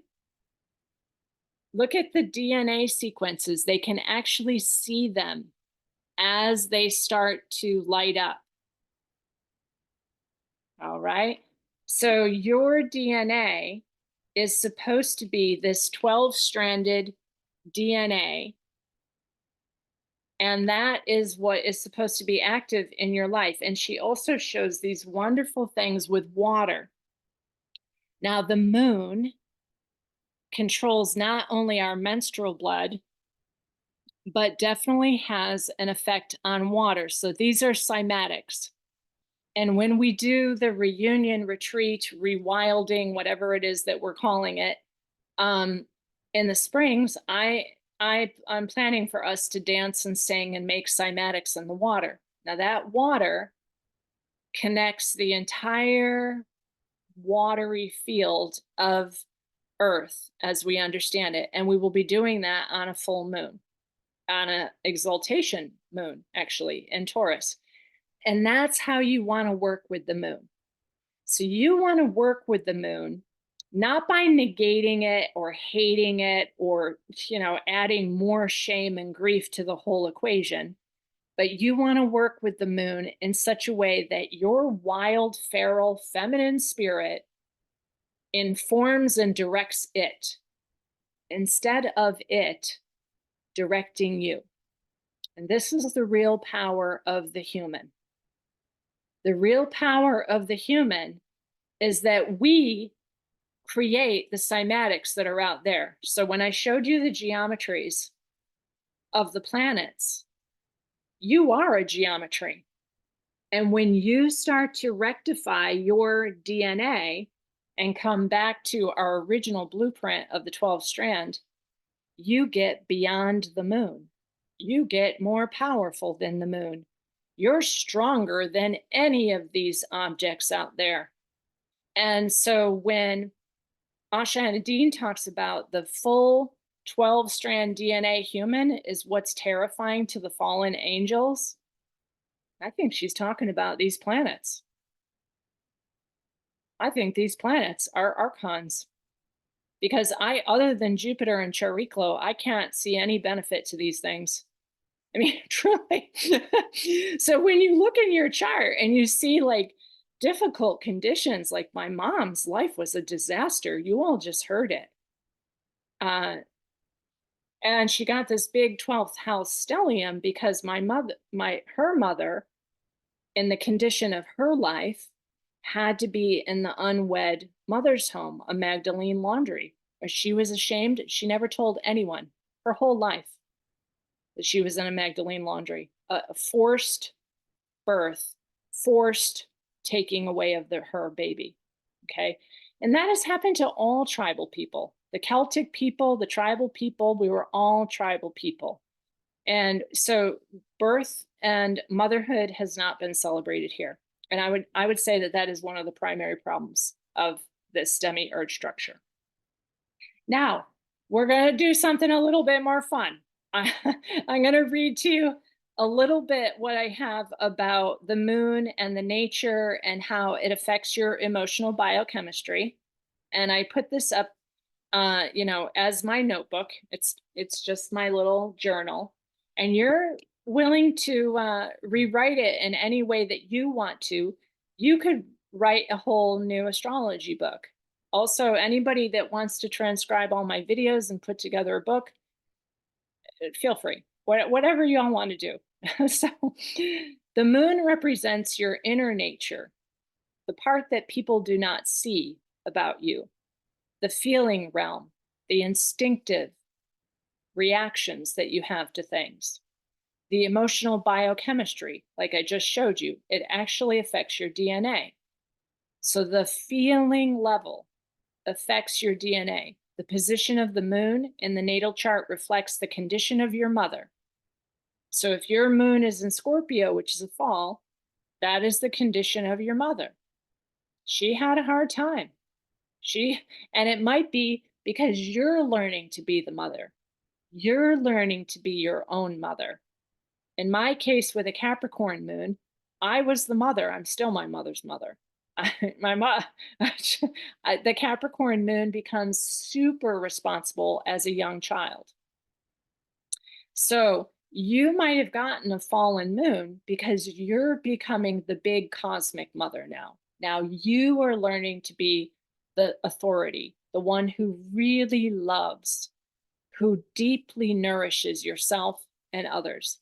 Look at the DNA sequences. They can actually see them as they start to light up. All right. So your DNA is supposed to be this 12-stranded DNA. And that is what is supposed to be active in your life. And she also shows these wonderful things with water. Now, the moon controls not only our menstrual blood, but definitely has an effect on water. So these are cymatics. And when we do the reunion, retreat, rewilding, whatever it is that we're calling it, in the springs, I'm planning for us to dance and sing and make cymatics in the water. Now that water connects the entire watery field of Earth as we understand it. And we will be doing that on a full moon, on an exaltation moon, actually, in Taurus. And that's how you want to work with the moon. So you want to work with the moon, not by negating it or hating it or, adding more shame and grief to the whole equation, but you want to work with the moon in such a way that your wild, feral, feminine spirit informs and directs it instead of it directing you. And this is the real power of the human. The real power of the human is that we create the cymatics that are out there. So when I showed you the geometries of the planets, you are a geometry. And when you start to rectify your DNA and come back to our original blueprint of the 12 strand, you get beyond the moon. You get more powerful than the moon. You're stronger than any of these objects out there. And so when Asha and Dean talks about the full 12-strand DNA human is what's terrifying to the fallen angels, I think she's talking about these planets. I think these planets are archons because other than Jupiter and Chariklo, I can't see any benefit to these things. I mean, truly. So when you look in your chart and you see like difficult conditions, like my mom's life was a disaster, you all just heard it. And she got this big 12th house stellium because her mother, in the condition of her life, had to be in the unwed mother's home, a Magdalene laundry. She was ashamed. She never told anyone her whole life that she was in a Magdalene laundry, a forced birth, forced taking away of her baby. Okay. And that has happened to all tribal people, the Celtic people, the tribal people. We were all tribal people. And so birth and motherhood has not been celebrated here. And I would say that that is one of the primary problems of this demiurge structure. Now, we're going to do something a little bit more fun. I'm going to read to you a little bit what I have about the moon and the nature and how it affects your emotional biochemistry. And I put this up, as my notebook. It's just my little journal. And you're willing to rewrite it in any way that you want to. You could write a whole new astrology book. Also, anybody that wants to transcribe all my videos and put together a book, feel free. Whatever you all want to do. So the moon represents your inner nature, the part that people do not see about you, the feeling realm, the instinctive reactions that you have to things, the emotional biochemistry, like I just showed you, it actually affects your DNA. So the feeling level affects your DNA. The position of the moon in the natal chart reflects the condition of your mother. So if your moon is in Scorpio, which is a fall, that is the condition of your mother. She had a hard time. And it might be because you're learning to be the mother. You're learning to be your own mother. In my case with a Capricorn moon, I was the mother. I'm still my mother's mother. The Capricorn moon becomes super responsible as a young child. So you might have gotten a fallen moon because you're becoming the big cosmic mother now. Now you are learning to be the authority, the one who really loves, who deeply nourishes yourself and others.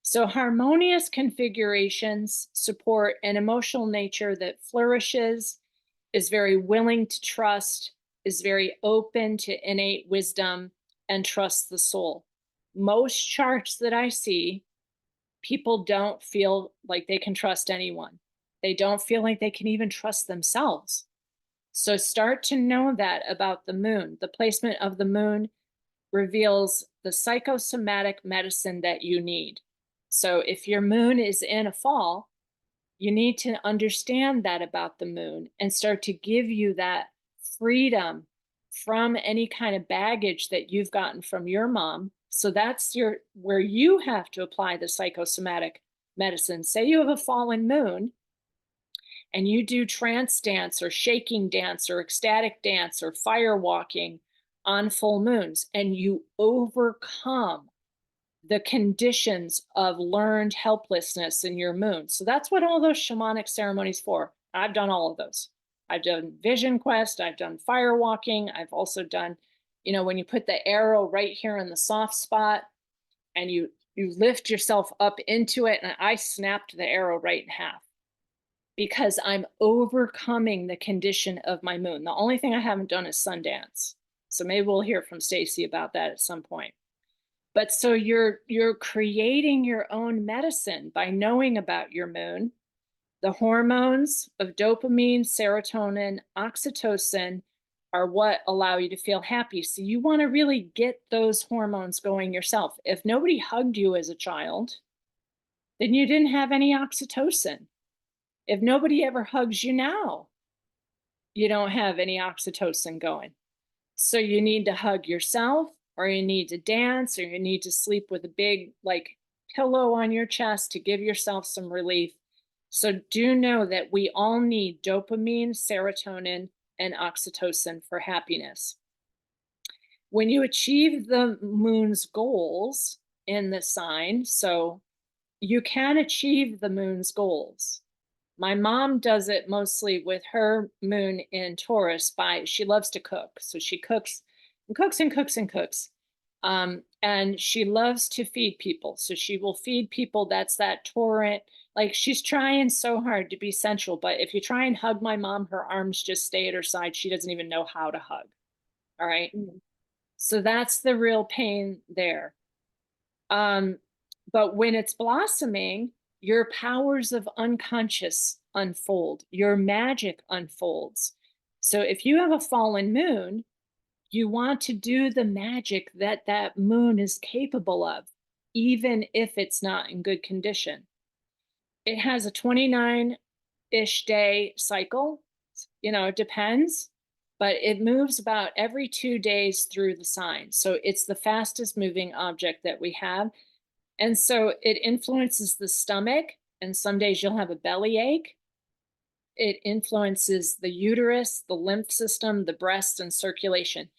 So harmonious configurations support an emotional nature that flourishes, is very willing to trust, is very open to innate wisdom, and trusts the soul. Most charts that I see, people don't feel like they can trust anyone. They don't feel like they can even trust themselves. So start to know that about the moon. The placement of the moon reveals the psychosomatic medicine that you need. So if your moon is in a fall, you need to understand that about the moon and start to give you that freedom from any kind of baggage that you've gotten from your mom. So that's where you have to apply the psychosomatic medicine. Say you have a fallen moon and you do trance dance or shaking dance or ecstatic dance or fire walking on full moons, and you overcome the conditions of learned helplessness in your moon. So that's what all those shamanic ceremonies for. I've done all of those. I've done vision quest, I've done fire walking, I've also done, when you put the arrow right here in the soft spot and you lift yourself up into it, and I snapped the arrow right in half because I'm overcoming the condition of my moon. The only thing I haven't done is Sundance. So maybe we'll hear from Stacy about that at some point. But so you're creating your own medicine by knowing about your moon. The hormones of dopamine, serotonin, oxytocin are what allow you to feel happy. So you want to really get those hormones going yourself. If nobody hugged you as a child, then you didn't have any oxytocin. If nobody ever hugs you now, you don't have any oxytocin going. So you need to hug yourself, or you need to dance, or you need to sleep with a big like pillow on your chest to give yourself some relief. So do know that we all need dopamine, serotonin, and oxytocin for happiness. When you achieve the moon's goals in the sign, so you can achieve the moon's goals. My mom does it mostly with her moon in Taurus by she loves to cook. So she cooks and cooks and cooks and cooks. And she loves to feed people. So she will feed people. That's that torrent. Like she's trying so hard to be sensual. But if you try and hug my mom, her arms just stay at her side. She doesn't even know how to hug. All right. So that's the real pain there. Um, but when it's blossoming, your powers of unconscious unfold, your magic unfolds. So if you have a fallen moon, you want to do the magic that that moon is capable of, even if it's not in good condition. It has a 29-ish day cycle. It depends, but it moves about every 2 days through the sign. So it's the fastest moving object that we have. And so it influences the stomach, and some days you'll have a belly ache. It influences the uterus, the lymph system, the breast, and circulation.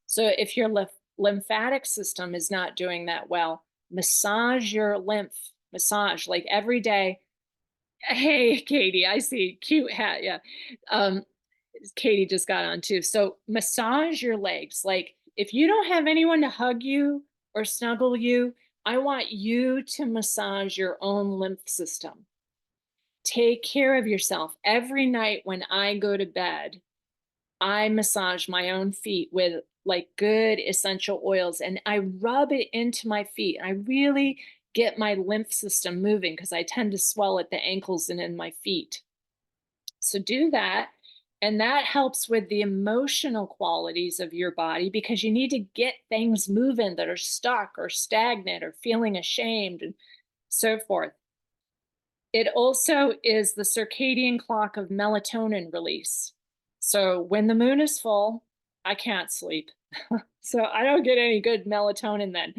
So if your lymphatic system is not doing that well, massage your lymph, massage like every day. Hey, Katie, I see. Cute hat. Yeah. Um, Katie just got on too. So massage your legs. Like if you don't have anyone to hug you or snuggle you, I want you to massage your own lymph system. Take care of yourself. Every night when I go to bed, I massage my own feet with like good essential oils and I rub it into my feet. I really get my lymph system moving because I tend to swell at the ankles and in my feet. So do that. And that helps with the emotional qualities of your body because you need to get things moving that are stuck or stagnant or feeling ashamed and so forth. It also is the circadian clock of melatonin release. So when the moon is full, I can't sleep. So I don't get any good melatonin then.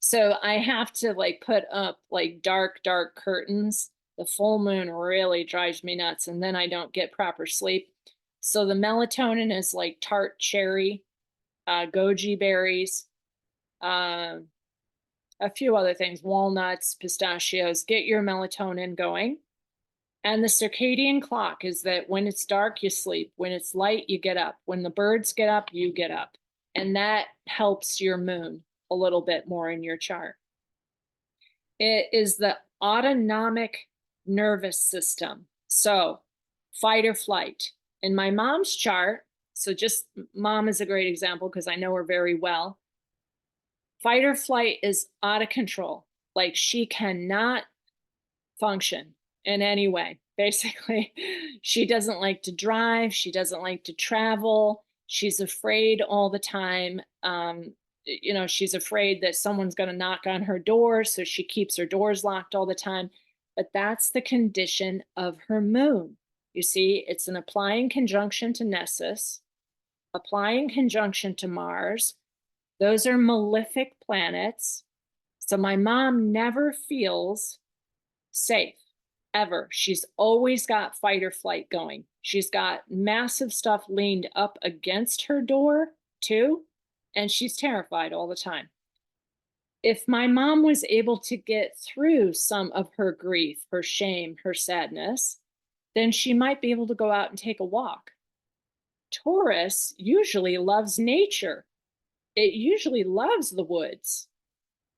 So I have to like put up like dark, dark curtains. The full moon really drives me nuts and then I don't get proper sleep. So the melatonin is like tart cherry, goji berries, uh, a few other things, walnuts, pistachios. Get your melatonin going. And the circadian clock is that when it's dark, you sleep. When it's light, you get up. When the birds get up, you get up. And that helps your moon a little bit more in your chart. It is the autonomic nervous system. So fight or flight. In my mom's chart, so just mom is a great example because I know her very well. Fight or flight is out of control. Like she cannot function in any way. Basically, she doesn't like to drive. She doesn't like to travel. She's afraid all the time. She's afraid that someone's going to knock on her door. So she keeps her doors locked all the time. But that's the condition of her moon. You see, it's an applying conjunction to Nessus, applying conjunction to Mars. Those are malefic planets. So my mom never feels safe, ever. She's always got fight or flight going. She's got massive stuff leaned up against her door, too, and she's terrified all the time. If my mom was able to get through some of her grief, her shame, her sadness, then she might be able to go out and take a walk. Taurus usually loves nature. It usually loves the woods,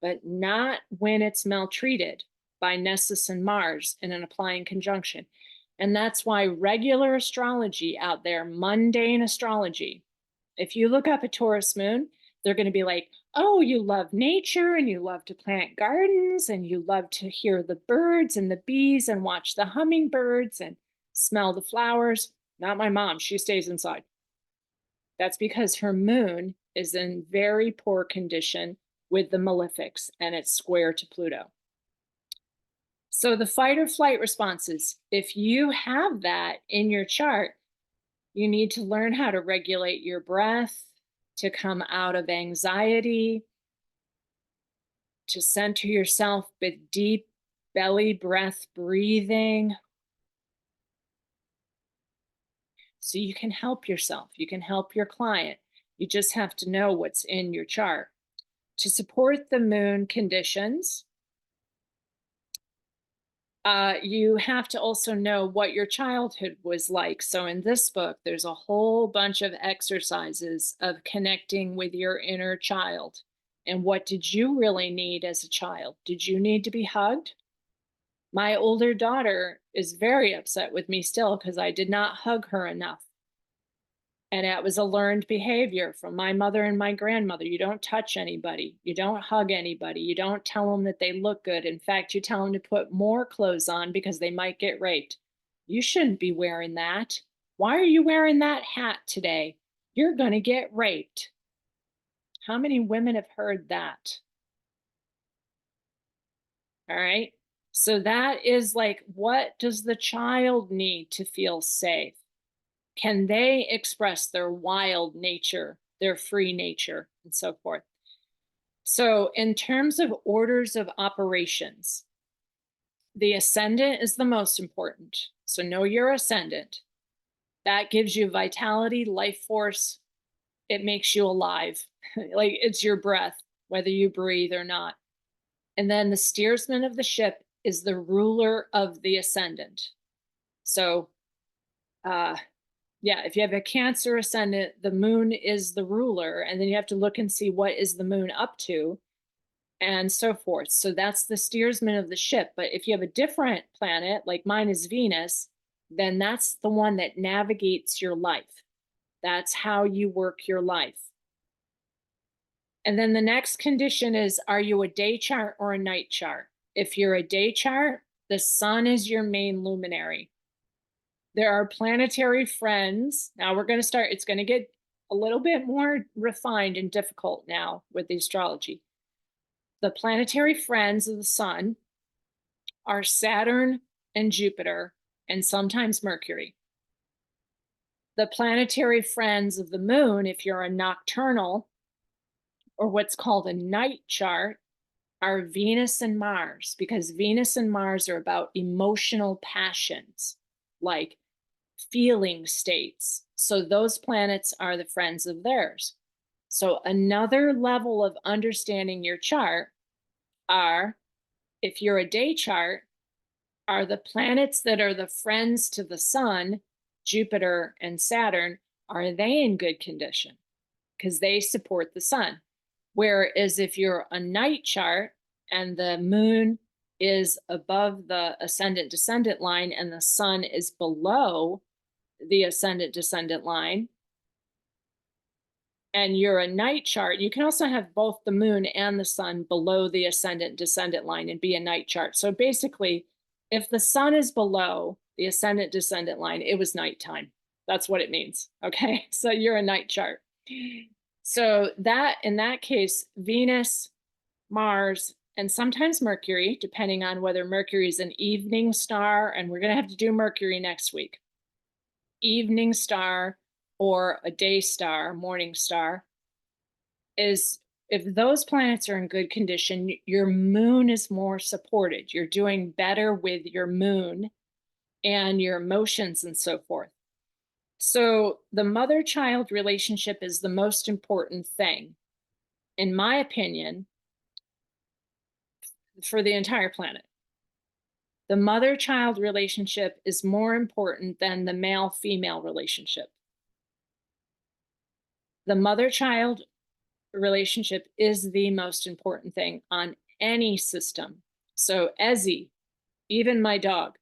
but not when it's maltreated by Nessus and Mars in an applying conjunction. And that's why regular astrology out there, mundane astrology, if you look up a Taurus moon, they're going to be like, oh, you love nature and you love to plant gardens and you love to hear the birds and the bees and watch the hummingbirds and smell the flowers. Not my mom. She stays inside. That's because her moon is in very poor condition with the malefics and it's square to Pluto. So the fight or flight responses, if you have that in your chart, You need to learn how to regulate your breath, to come out of anxiety, to center yourself with deep belly breath breathing. So you can help yourself, you can help your client. You just have to know what's in your chart. To support the moon conditions, you have to also know what your childhood was like. So in this book, there's a whole bunch of exercises of connecting with your inner child. And what did you really need as a child? Did you need to be hugged? My older daughter is very upset with me still because I did not hug her enough. And that was a learned behavior from my mother and my grandmother. You don't touch anybody. You don't hug anybody. You don't tell them that they look good. In fact, you tell them to put more clothes on because they might get raped. You shouldn't be wearing that. Why are you wearing that hat today? You're going to get raped. How many women have heard that? All right. So that is like, what does the child need to feel safe? Can they express their wild nature, their free nature, and so forth? So in terms of orders of operations, the ascendant is the most important. So know your ascendant. That gives you vitality, life force. It makes you alive. Like it's your breath, whether you breathe or not. And then the steersman of the ship is the ruler of the ascendant. So, yeah, if you have a Cancer ascendant, the moon is the ruler, and then you have to look and see what is the moon up to, and so forth. So that's the steersman of the ship. But if you have a different planet, like mine is Venus, then that's the one that navigates your life. That's how you work your life. And then the next condition is, are you a day chart or a night chart? If you're a day chart, the sun is your main luminary. There are planetary friends. Now we're going to start, it's going to get a little bit more refined and difficult now with the astrology. The planetary friends of the sun are Saturn and Jupiter, and sometimes Mercury. The planetary friends of the moon, if you're a nocturnal or what's called a night chart, are Venus and Mars, because Venus and Mars are about emotional passions, like feeling states. So those planets are the friends of theirs. So another level of understanding your chart are, if you're a day chart, are the planets that are the friends to the sun, Jupiter and Saturn, are they in good condition? Because they support the sun. Whereas if you're a night chart and the moon is above the ascendant descendant line and the sun is below the ascendant descendant line, and you're a night chart, you can also have both the moon and the sun below the ascendant descendant line and be a night chart. So basically, if the sun is below the ascendant descendant line, it was nighttime. That's what it means. Okay. So you're a night chart. So that, in that case, Venus, Mars, and sometimes Mercury, depending on whether Mercury is an evening star, and we're going to have to do Mercury next week. Evening star or a day star, morning star, is, if those planets are in good condition, your moon is more supported. You're doing better with your moon and your emotions and so forth. So the mother-child relationship is the most important thing, in my opinion, for the entire planet. The mother-child relationship is more important than the male-female relationship. The mother-child relationship is the most important thing on any system. So Ezzy, even my dog,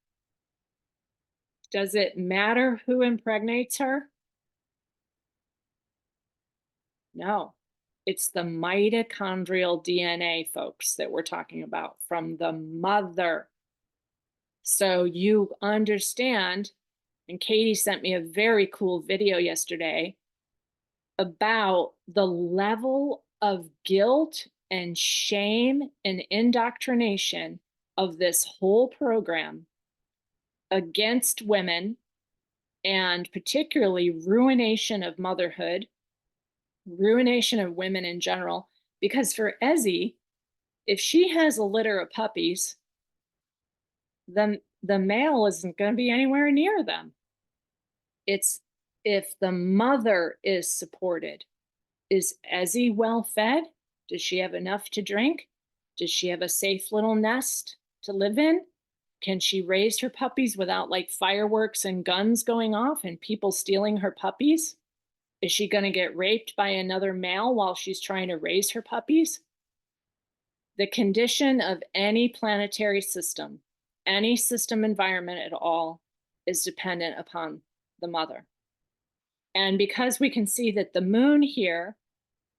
does it matter who impregnates her? No. It's the mitochondrial DNA, folks, that we're talking about from the mother. So you understand, and Katie sent me a very cool video yesterday about the level of guilt and shame and indoctrination of this whole program against women and particularly ruination of motherhood, ruination of women in general. Because for Ezzy, if she has a litter of puppies, then the male isn't going to be anywhere near them. It's if the mother is supported. Is Ezzy well fed? Does she have enough to drink? Does she have a safe little nest to live in? Can she raise her puppies without like fireworks and guns going off and people stealing her puppies? Is she going to get raped by another male while she's trying to raise her puppies? The condition of any planetary system, any system environment at all, is dependent upon the mother. And because we can see that the moon here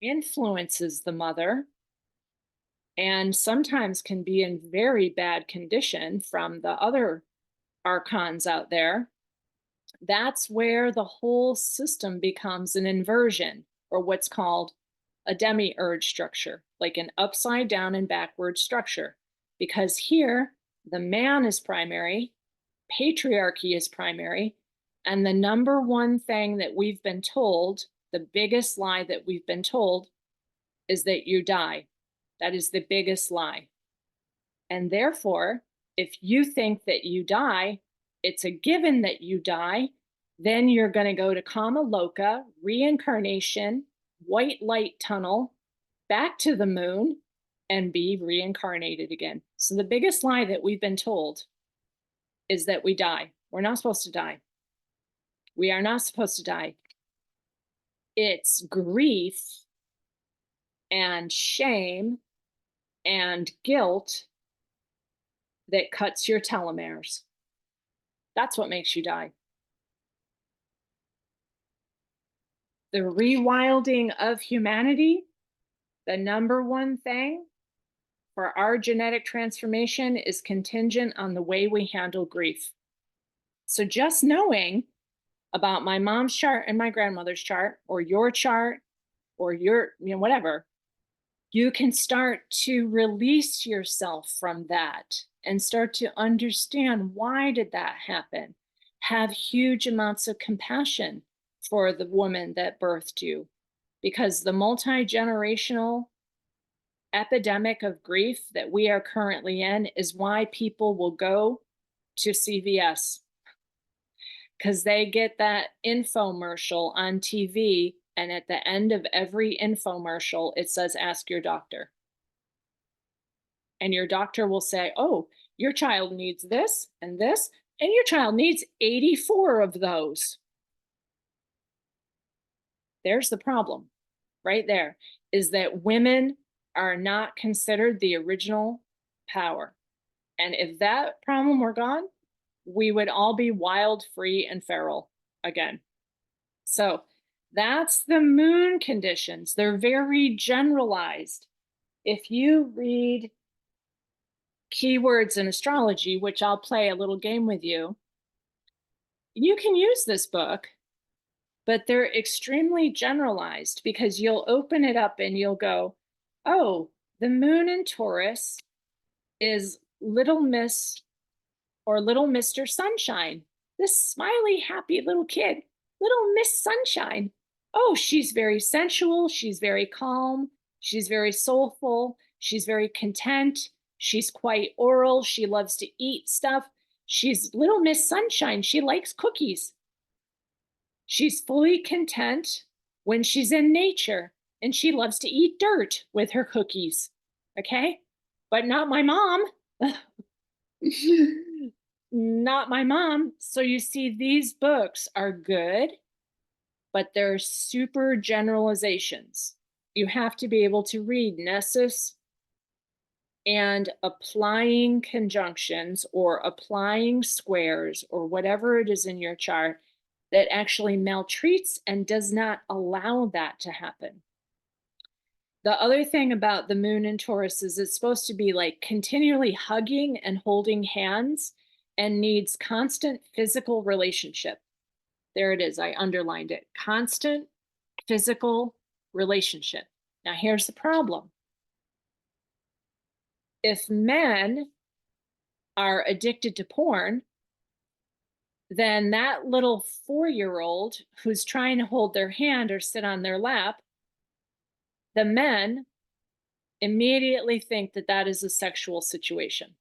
influences the mother and sometimes can be in very bad condition from the other archons out there, that's where the whole system becomes an inversion, or what's called a demiurge structure, like an upside down and backward structure. Because here, the man is primary, patriarchy is primary, and the number one thing that we've been told, the biggest lie that we've been told, is that you die. That is the biggest lie. And therefore, if you think that you die, it's a given that you die, then you're going to go to Kama Loka, reincarnation, white light tunnel, back to the moon, and be reincarnated again. So the biggest lie that we've been told is that we die. We're not supposed to die. We are not supposed to die. It's grief and shame and guilt that cuts your telomeres. That's what makes you die. The rewilding of humanity, the number one thing for our genetic transformation is contingent on the way we handle grief. So just knowing about my mom's chart and my grandmother's chart, or your chart, or your, whatever, you can start to release yourself from that and start to understand, why did that happen? Have huge amounts of compassion for the woman that birthed you, because the multi-generational epidemic of grief that we are currently in is why people will go to CVS, because they get that infomercial on TV, and at the end of every infomercial, it says, ask your doctor. And your doctor will say, oh, your child needs this, and your child needs 84 of those. There's the problem right there, is that women are not considered the original power. And if that problem were gone, we would all be wild, free, and feral again. So that's the moon conditions. They're very generalized. If you read Keywords in Astrology, which I'll play a little game with you, you can use this book, but they're extremely generalized, because you'll open it up and you'll go, oh, the moon in Taurus is Little Miss or Little Mr. Sunshine, this smiley, happy little kid, Little Miss Sunshine. Oh, she's very sensual, she's very calm, she's very soulful, she's very content, she's quite oral, she loves to eat stuff. She's Little Miss Sunshine, she likes cookies. She's fully content when she's in nature, and she loves to eat dirt with her cookies, okay? But not my mom. Not my mom. So you see, these books are good, but they're super generalizations. You have to be able to read Nessus and applying conjunctions or applying squares or whatever it is in your chart that actually maltreats and does not allow that to happen. The other thing about the moon in Taurus is it's supposed to be like continually hugging and holding hands and needs constant physical relationship. There it is, I underlined it. Constant physical relationship. Now here's the problem. If men are addicted to porn, then that little 4-year-old who's trying to hold their hand or sit on their lap, the men immediately think that that is a sexual situation.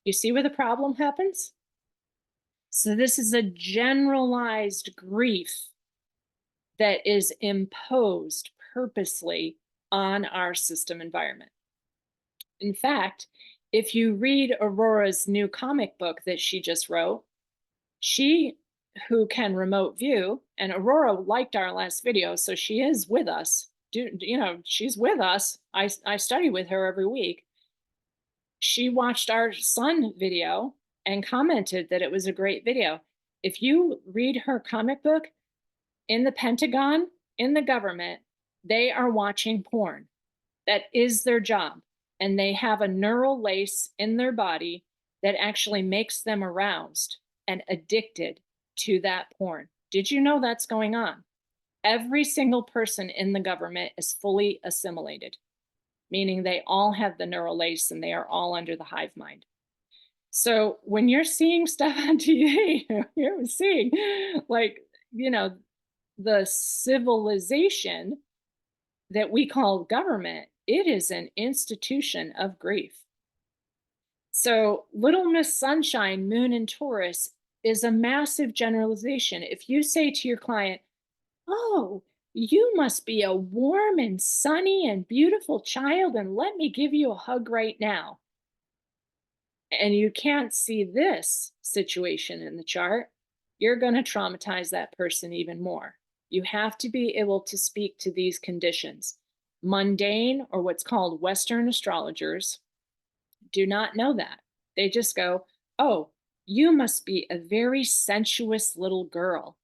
You see where the problem happens? So this is a generalized grief that is imposed purposely on our system environment. In fact, if you read Aurora's new comic book that she just wrote, she who can remote view, and Aurora liked our last video, so she is with us. She's with us. I study with her every week. She watched our son video and commented that it was a great video. If you read her comic book, in the Pentagon, in the government, they are watching porn. That is their job. And they have a neural lace in their body that actually makes them aroused and addicted to that porn. Did you know that's going on? Every single person in the government is fully assimilated, meaning they all have the neural lace and they are all under the hive mind. So when you're seeing stuff on TV, you're seeing like, the civilization that we call government, it is an institution of grief. So Little Miss Sunshine, Moon in Taurus is a massive generalization. If you say to your client, oh, you must be a warm and sunny and beautiful child, and let me give you a hug right now. And you can't see this situation in the chart, you're going to traumatize that person even more. You have to be able to speak to these conditions. Mundane, or what's called Western astrologers, do not know that. They just go, oh, you must be a very sensuous little girl.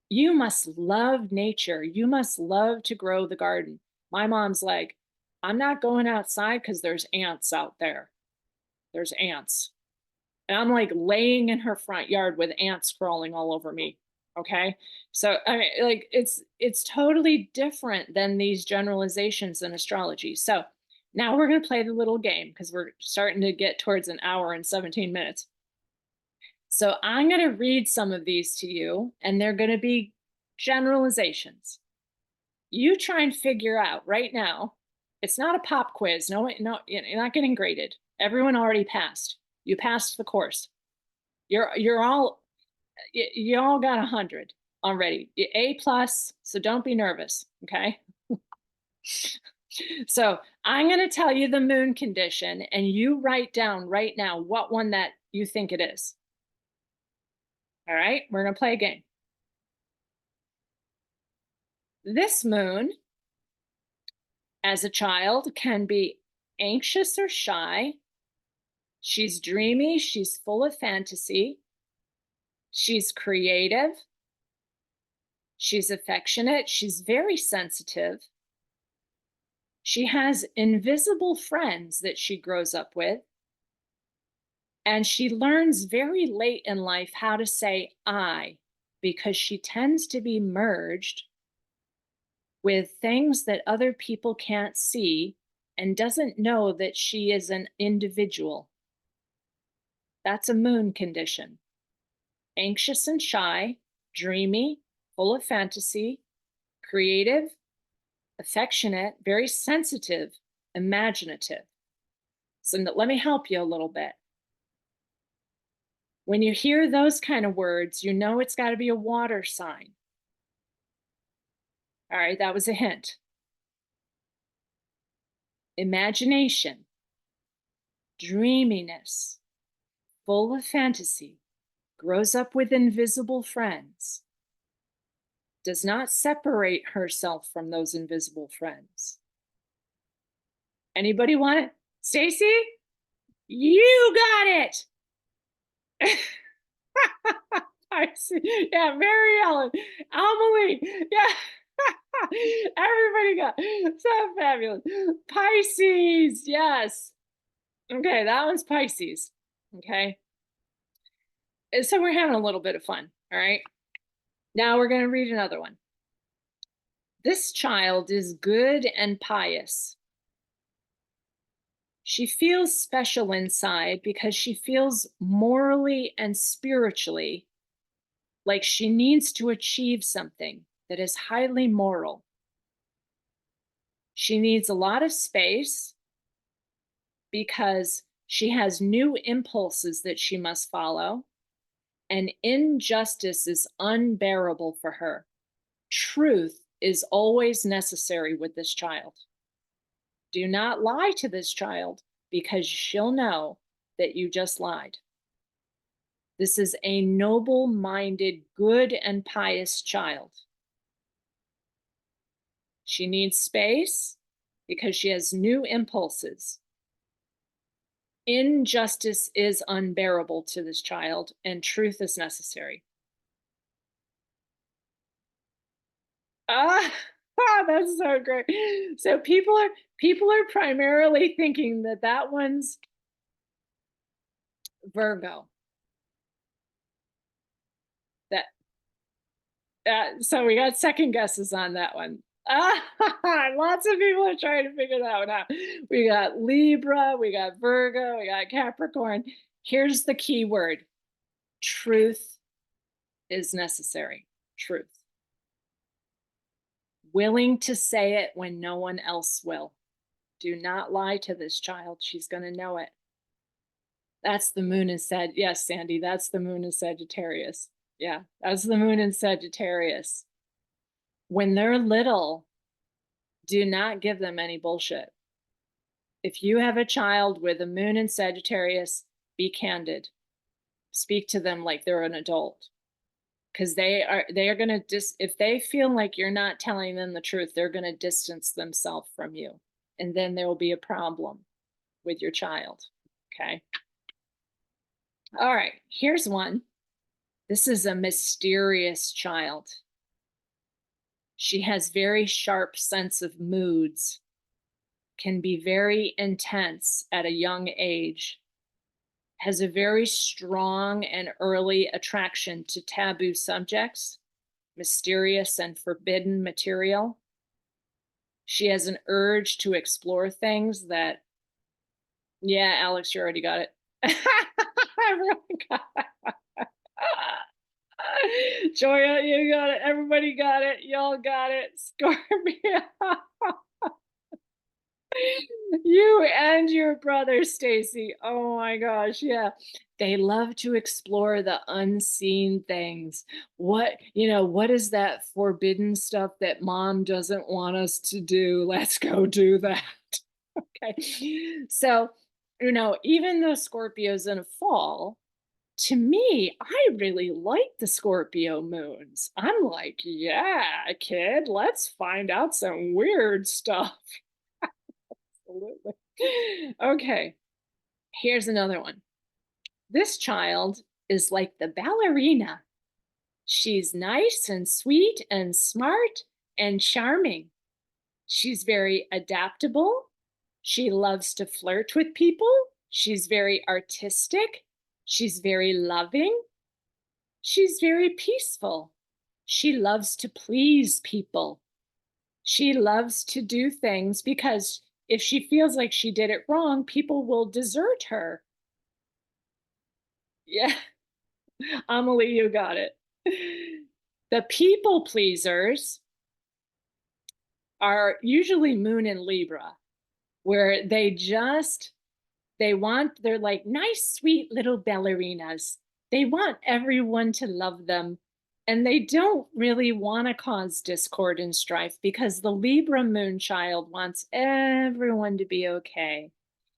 You must love nature. You must love to grow the garden. My mom's like, I'm not going outside because there's ants out there. There's ants. And I'm like laying in her front yard with ants crawling all over me. Okay. So I mean, like it's totally different than these generalizations in astrology. So now we're going to play the little game because we're starting to get towards an hour and 17 minutes. So I'm going to read some of these to you, and they're going to be generalizations. You try and figure out right now. It's not a pop quiz. No, you're not getting graded. Everyone already passed. You passed the course. You all got 100 already. A plus, so don't be nervous, okay? So I'm going to tell you the moon condition, and you write down right now what one that you think it is. All right, we're going to play a game. This moon, as a child, can be anxious or shy. She's dreamy. She's full of fantasy. She's creative. She's affectionate. She's very sensitive. She has invisible friends that she grows up with. And she learns very late in life how to say I, because she tends to be merged with things that other people can't see and doesn't know that she is an individual. That's a moon condition. Anxious and shy, dreamy, full of fantasy, creative, affectionate, very sensitive, imaginative. So let me help you a little bit. When you hear those kind of words, you know it's got to be a water sign. All right, that was a hint. Imagination, dreaminess, full of fantasy, grows up with invisible friends, does not separate herself from those invisible friends. Anybody want it? Stacy? You got it. Yeah, Mary Ellen, Amelie, yeah. Everybody got so fabulous. Pisces, yes. Okay, that one's Pisces. Okay. So we're having a little bit of fun. All right. Now we're going to read another one. This child is good and pious. She feels special inside because she feels morally and spiritually like she needs to achieve something that is highly moral. She needs a lot of space because she has new impulses that she must follow, and injustice is unbearable for her. Truth is always necessary with this child. Do not lie to this child because she'll know that you just lied. This is a noble-minded, good and pious child. She needs space because she has new impulses. Injustice is unbearable to this child, and truth is necessary. Ah, that's so great. So people are primarily thinking that that one's Virgo. That so we got second guesses on that one. Ah, lots of people are trying to figure that one out. We got Libra, we got Virgo, we got Capricorn. Here's the key word. Truth is necessary. Truth. Willing to say it when no one else will. Do not lie to this child. She's going to know it. That's the moon in Sag. Yes, Sandy, that's the moon in Sagittarius. Yeah, that's the moon in Sagittarius. When they're little, do not give them any bullshit. If you have a child with a moon in Sagittarius, be candid. Speak to them like they're an adult. Because they are going to if they feel like you're not telling them the truth, they're going to distance themselves from you. And then there will be a problem with your child. Okay. All right, here's one. This is a mysterious child. She has very sharp sense of moods, can be very intense at a young age, has a very strong and early attraction to taboo subjects, mysterious and forbidden material. She has an urge to explore things that, yeah, Alex, you already got it. Everyone got it. Joya, you got it. Everybody got it. Y'all got it. Scorpio. You and your brother, Stacy. Oh my gosh, yeah. They love to explore the unseen things. What is that forbidden stuff that mom doesn't want us to do? Let's go do that. Okay. So, even though Scorpio's in a fall, to me, I really like the Scorpio moons. I'm like, yeah, kid, let's find out some weird stuff. Absolutely. Okay, here's another one. This child is like the ballerina. She's nice and sweet and smart and charming. She's very adaptable. She loves to flirt with people. She's very artistic. She's very loving. She's very peaceful. She loves to please people. She loves to do things because if she feels like she did it wrong, people will desert her. Yeah, Amelie, you got it. The people pleasers are usually moon in Libra, where they're like nice, sweet little ballerinas. They want everyone to love them. And they don't really want to cause discord and strife because the Libra moon child wants everyone to be okay.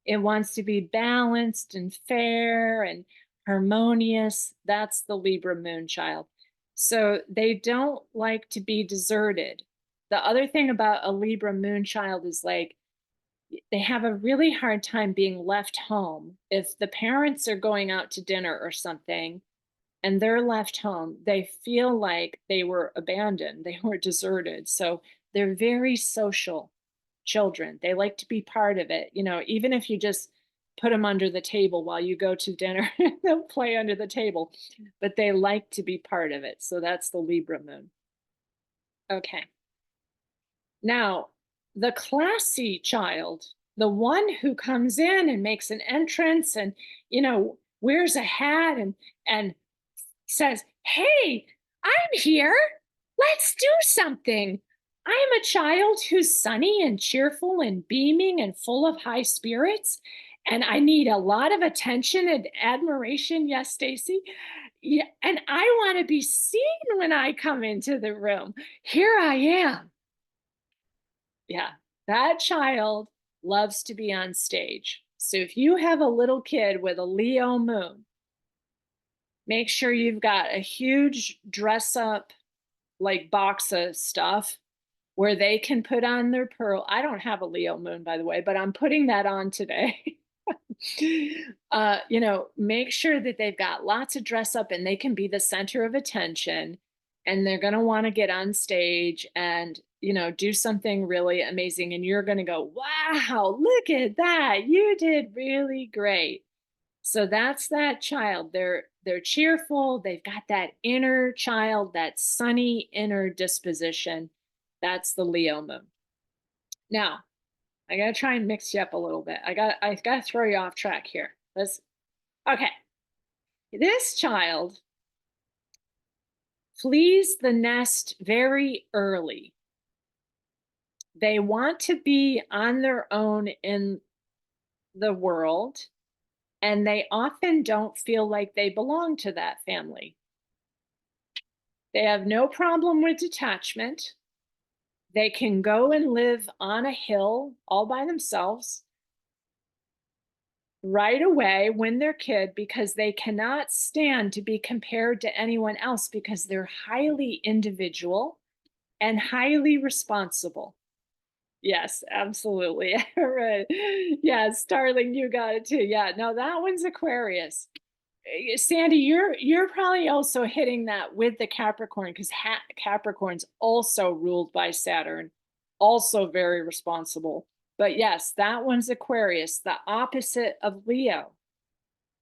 It wants to be balanced and fair and harmonious. That's the Libra moon child. So they don't like to be deserted. The other thing about a Libra moon child is like, they have a really hard time being left home. If the parents are going out to dinner or something and they're left home, they feel like they were abandoned, they were deserted. So they're very social children. They like to be part of it. Even if you just put them under the table while you go to dinner, they'll play under the table, but they like to be part of it. So that's the Libra moon. Okay. Now, the classy child The one who comes in and makes an entrance and, wears a hat and says, "Hey, I'm here. Let's do something. I'm a child who's sunny and cheerful and beaming and full of high spirits, and I need a lot of attention and admiration." Yes, Stacy. Yeah, and I want to be seen when I come into the room. Here I am. Yeah, that child loves to be on stage. So if you have a little kid with a Leo moon, make sure you've got a huge dress up like box of stuff where they can put on their pearl. I don't have a Leo moon, by the way, but I'm putting that on today. Make sure that they've got lots of dress up and they can be the center of attention. And they're going to want to get on stage and, do something really amazing. And you're going to go, wow, look at that. You did really great. So that's that child. They're cheerful. They've got that inner child, that sunny inner disposition. That's the Leo moon. Now, I gotta try and mix you up a little bit. I gotta throw you off track here. Okay. This child flees the nest very early. They want to be on their own in the world, and they often don't feel like they belong to that family. They have no problem with detachment. They can go and live on a hill all by themselves right away when they're kid because they cannot stand to be compared to anyone else because they're highly individual and highly responsible. Yes, absolutely. Right. Yes, darling, you got it too. Yeah, no, that one's Aquarius. Sandy, you're probably also hitting that with the Capricorn because Capricorn's also ruled by Saturn, also very responsible. But yes, that one's Aquarius, the opposite of Leo.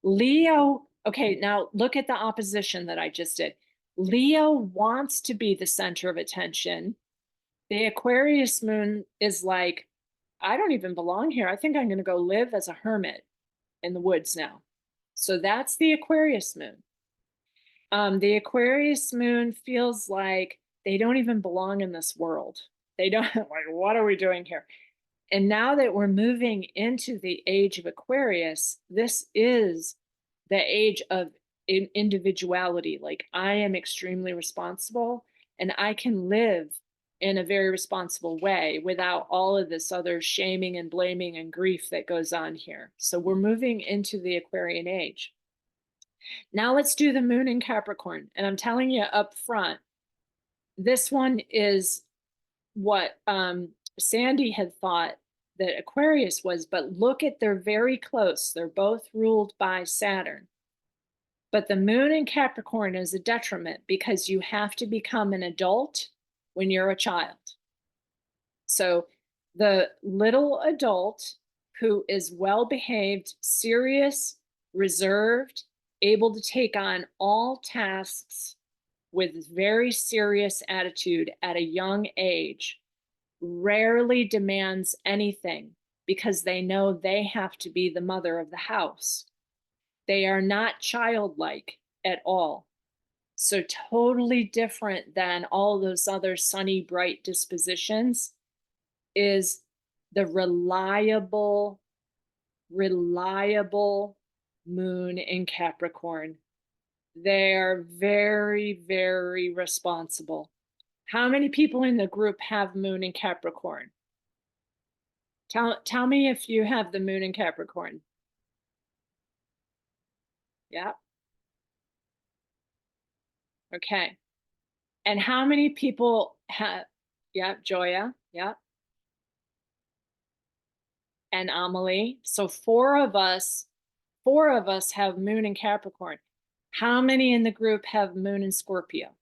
Leo, okay, now look at the opposition that I just did. Leo wants to be the center of attention. The Aquarius moon is like, I don't even belong here. I think I'm going to go live as a hermit in the woods now. So that's the Aquarius moon. The Aquarius moon feels like they don't even belong in this world. They don't, like, what are we doing here? And now that we're moving into the age of Aquarius, this is the age of individuality. Like, I am extremely responsible and I can live in a very responsible way without all of this other shaming and blaming and grief that goes on here. So we're moving into the Aquarian age. Now let's do the moon in Capricorn. And I'm telling you up front, this one is what Sandy had thought that Aquarius was, but look at, they're very close. They're both ruled by Saturn. But the moon in Capricorn is a detriment because you have to become an adult when you're a child. So the little adult who is well behaved, serious, reserved, able to take on all tasks with very serious attitude at a young age rarely demands anything because they know they have to be the mother of the house. They are not childlike at all. So totally different than all those other sunny, bright dispositions is the reliable moon in Capricorn. They're very, very responsible. How many people in the group have moon in Capricorn? Tell me if you have the moon in Capricorn. Yeah. Okay. And how many people have, yeah, Joya, yeah, and Amelie. So four of us have moon in Capricorn. How many in the group have moon in Scorpio?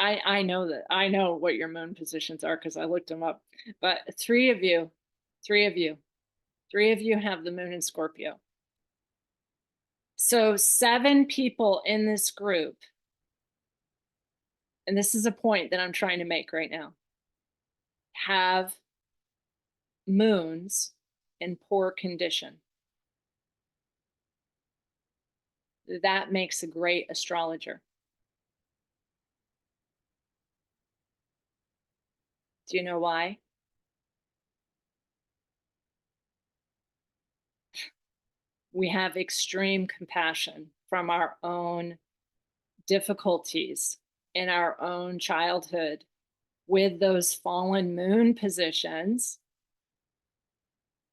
I know that. I know what your moon positions are because I looked them up. But three of you have the moon in Scorpio. So 7 people in this group, and this is a point that I'm trying to make right now, have moons in poor condition. That makes a great astrologer. Do you know why? We have extreme compassion from our own difficulties in our own childhood with those fallen moon positions.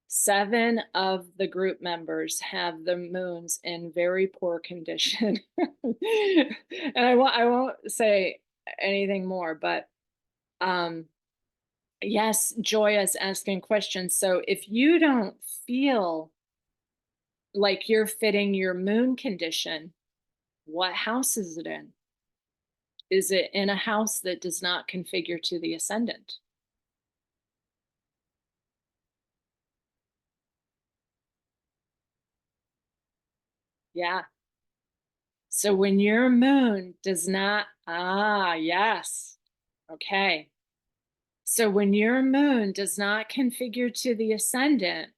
7 of the group members have the moons in very poor condition. And I won't say anything more, but yes, Joy is asking questions. So if you don't feel like you're fitting your moon condition, what house is it in? Is it in a house that does not configure to the ascendant? Yeah. So when your moon does not, yes. Okay. So when your moon does not configure to the ascendant,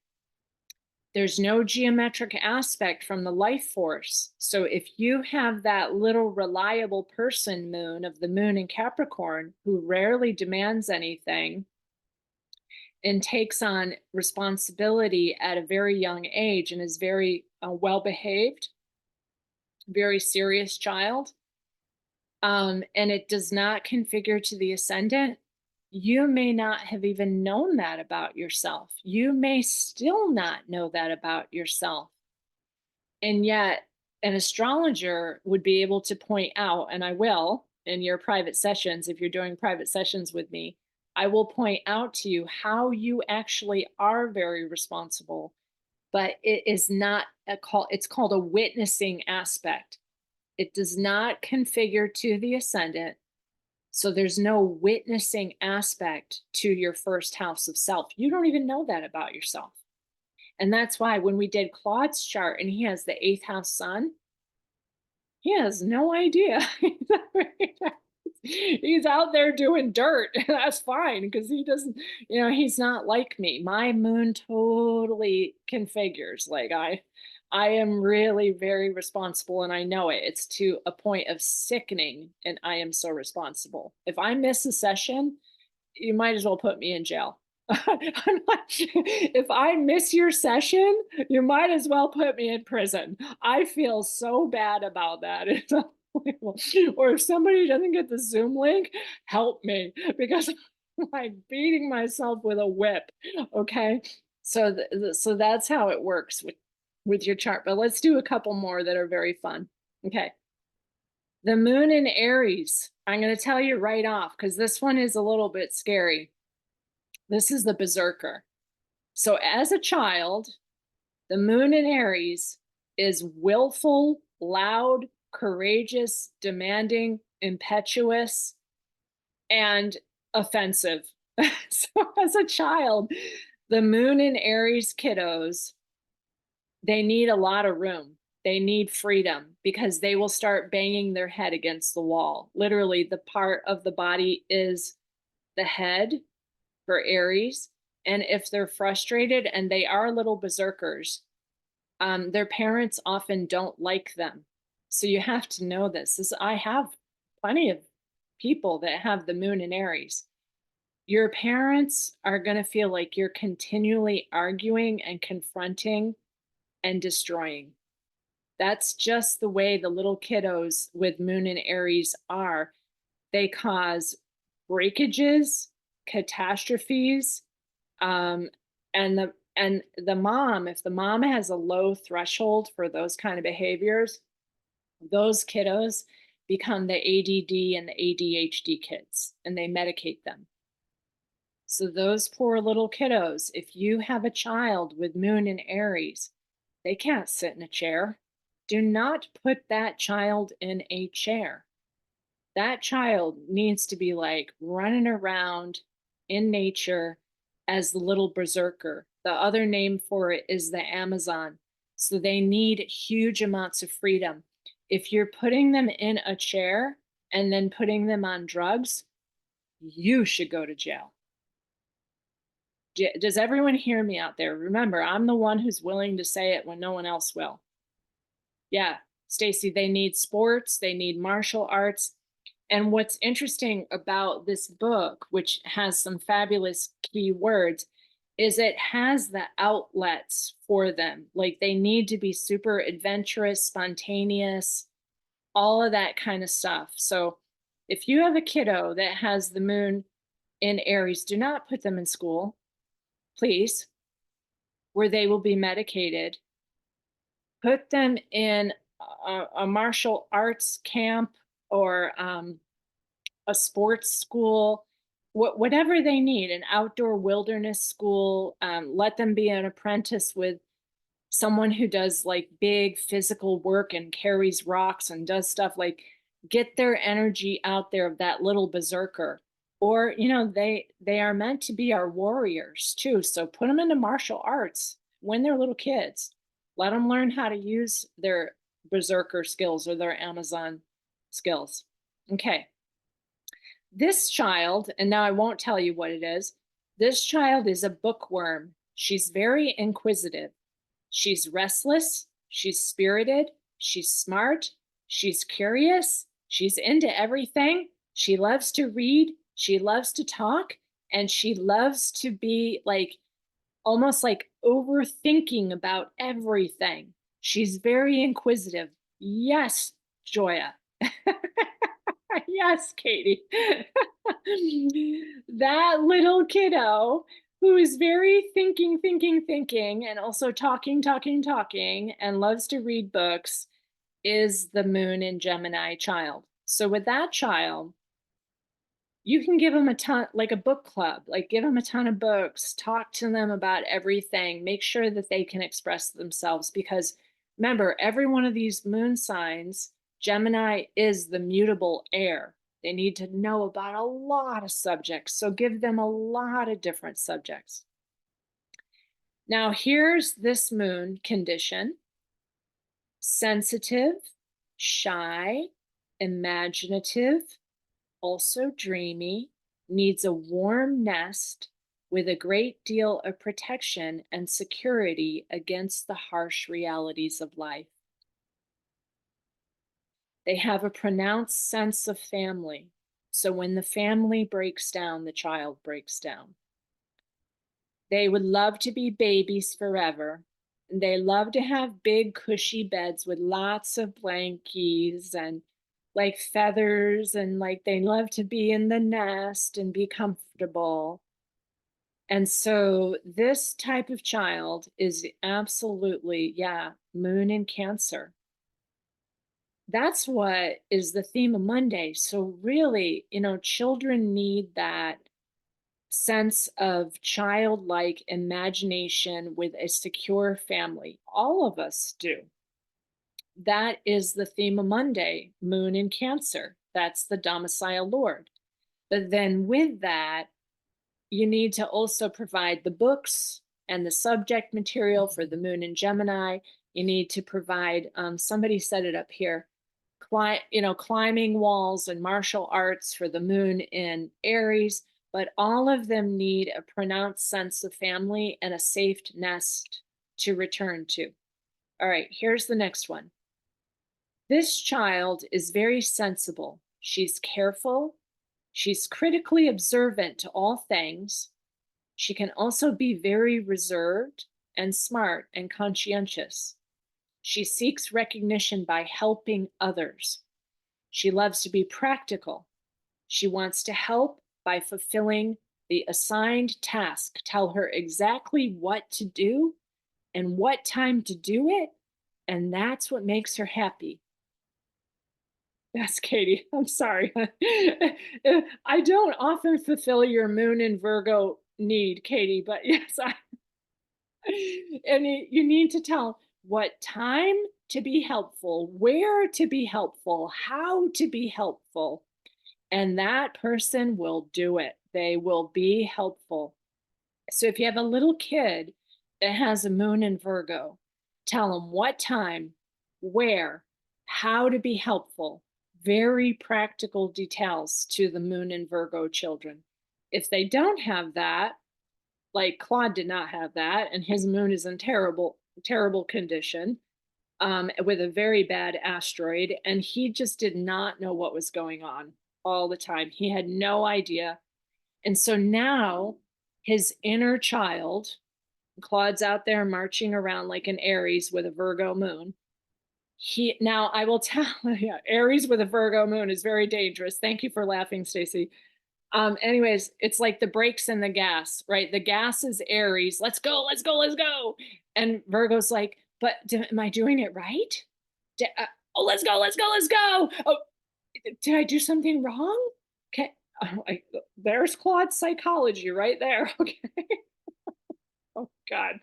there's no geometric aspect from the life force. So if you have that little reliable person moon of the moon in Capricorn who rarely demands anything and takes on responsibility at a very young age and is very well behaved, very serious child, and it does not configure to the ascendant, you may not have even known that about yourself. You may still not know that about yourself. And yet, an astrologer would be able to point out, and I will in your private sessions, if you're doing private sessions with me, I will point out to you how you actually are very responsible, but it is not a call, it's called a witnessing aspect. It does not configure to the ascendant. So there's no witnessing aspect to your first house of self. You don't even know that about yourself. And that's why when we did Claude's chart and he has the 8th house sun, he has no idea. He's out there doing dirt. That's fine because he doesn't, he's not like me. My moon totally configures. Like I am really very responsible and I know it. It's to a point of sickening and I am so responsible. If I miss a session, you might as well put me in jail. If I miss your session, you might as well put me in prison. I feel so bad about that. It's unbelievable. Or if somebody doesn't get the Zoom link, help me because I'm like beating myself with a whip. Okay. So, so that's how it works with your chart. But let's do a couple more that are very fun. Okay. The moon in Aries, I'm going to tell you right off because this one is a little bit scary. This is the berserker. So as a child, the moon in Aries is willful, loud, courageous, demanding, impetuous, and offensive. So as a child, the moon in Aries kiddos, they need a lot of room. They need freedom because they will start banging their head against the wall. Literally, the part of the body is the head for Aries. And if they're frustrated and they are little berserkers, their parents often don't like them. So you have to know this. I have plenty of people that have the moon in Aries. Your parents are going to feel like you're continually arguing and confronting and destroying. That's just the way the little kiddos with moon in Aries are. They cause breakages, catastrophes, and the mom, if the mom has a low threshold for those kind of behaviors, those kiddos become the ADD and the ADHD kids, and they medicate them. So those poor little kiddos, if you have a child with moon in Aries, they can't sit in a chair. Do not put that child in a chair. That child needs to be like running around in nature as the little berserker. The other name for it is the Amazon. So they need huge amounts of freedom. If you're putting them in a chair and then putting them on drugs, you should go to jail. Does everyone hear me out there? Remember, I'm the one who's willing to say it when no one else will. Yeah, Stacy, they need sports, they need martial arts. And what's interesting about this book, which has some fabulous key words, is it has the outlets for them. Like they need to be super adventurous, spontaneous, all of that kind of stuff. So if you have a kiddo that has the moon in Aries, do not put them in school, please, where they will be medicated. Put them in a martial arts camp or a sports school, whatever they need, an outdoor wilderness school. Let them be an apprentice with someone who does like big physical work and carries rocks and does stuff. Like get their energy out there of that little berserker. Or, you know, they are meant to be our warriors too. So put them into martial arts when they're little kids. Let them learn how to use their berserker skills or their Amazon skills. Okay. This child, and now I won't tell you what it is, this child is a bookworm. She's very inquisitive. She's restless, she's spirited, she's smart, she's curious, she's into everything. She loves to read, she loves to talk, and she loves to be like almost like overthinking about everything. She's very inquisitive. Yes, Joya. Yes, Katie. That little kiddo who is very thinking, and also talking, and loves to read books is the moon in Gemini child. So with that child, you can give them a ton, like a book club, like give them a ton of books, talk to them about everything, make sure that they can express themselves. Because remember, every one of these moon signs, Gemini is the mutable air. They need to know about a lot of subjects. So give them a lot of different subjects. Now, here's this moon condition: sensitive, shy, imaginative, also dreamy, needs a warm nest with a great deal of protection and security against the harsh realities of life. They have a pronounced sense of family. So when the family breaks down, the child breaks down. They would love to be babies forever. They love to have big, cushy beds with lots of blankies and like feathers, and like they love to be in the nest and be comfortable. And so this type of child is absolutely, yeah, moon in Cancer. That's what is the theme of Monday. So really, you know, children need that sense of childlike imagination with a secure family. All of us do. That is the theme of Monday, moon in Cancer. That's the domicile lord. But then with that, you need to also provide the books and the subject material for the moon in Gemini. You need to provide, somebody set it up here, climbing walls and martial arts for the moon in Aries, but all of them need a pronounced sense of family and a safe nest to return to. All right, here's the next one. This child is very sensible. She's careful. She's critically observant to all things. She can also be very reserved and smart and conscientious. She seeks recognition by helping others. She loves to be practical. She wants to help by fulfilling the assigned task. Tell her exactly what to do and what time to do it, and that's what makes her happy. Yes, Katie, I'm sorry. I don't often fulfill your moon in Virgo need, Katie, but yes, and you need to tell what time to be helpful, where to be helpful, how to be helpful, and that person will do it. They will be helpful. So if you have a little kid that has a moon in Virgo, Tell them what time, where, how to be helpful. Very practical details to the Moon and Virgo children. If they don't have that, like Claude did not have that, and his moon is in terrible, terrible condition, with a very bad asteroid, and he just did not know what was going on all the time. He had no idea. And so now his inner child, Claude's out there marching around like an Aries with a Virgo moon. Now I will tell you, Aries with a Virgo moon is very dangerous. Thank you for laughing, Stacy. Anyways, it's like the brakes and the gas, right? The gas is Aries. Let's go, let's go, let's go. And Virgo's like, but am I doing it right? Oh, let's go, let's go, let's go. Oh, did I do something wrong? Okay. Oh, there's Claude's psychology right there. Okay. Oh God.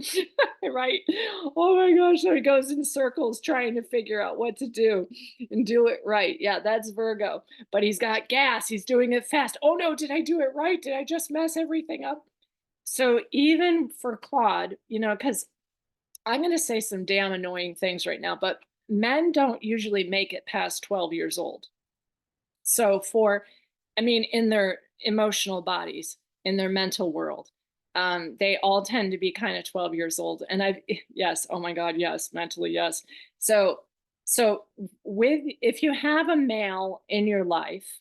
Right. Oh my gosh. So he goes in circles trying to figure out what to do and do it right. Yeah, that's Virgo. But he's got gas. He's doing it fast. Oh no, did I do it right? Did I just mess everything up? So even for Claude, you know, because I'm going to say some damn annoying things right now, but men don't usually make it past 12 years old. So I mean, in their emotional bodies, in their mental world, they all tend to be kind of 12 years old. And yes, oh my God, yes, mentally, yes. So if you have a male in your life,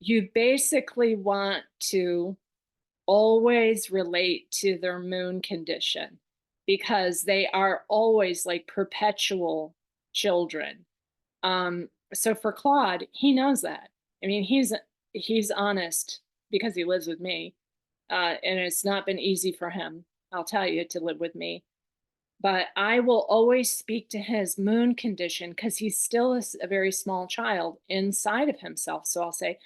you basically want to always relate to their moon condition because they are always like perpetual children. So for Claude, he knows that. I mean, he's honest because he lives with me. And it's not been easy for him, I'll tell you, to live with me. But I will always speak to his moon condition because he's still a very small child inside of himself. So I'll say,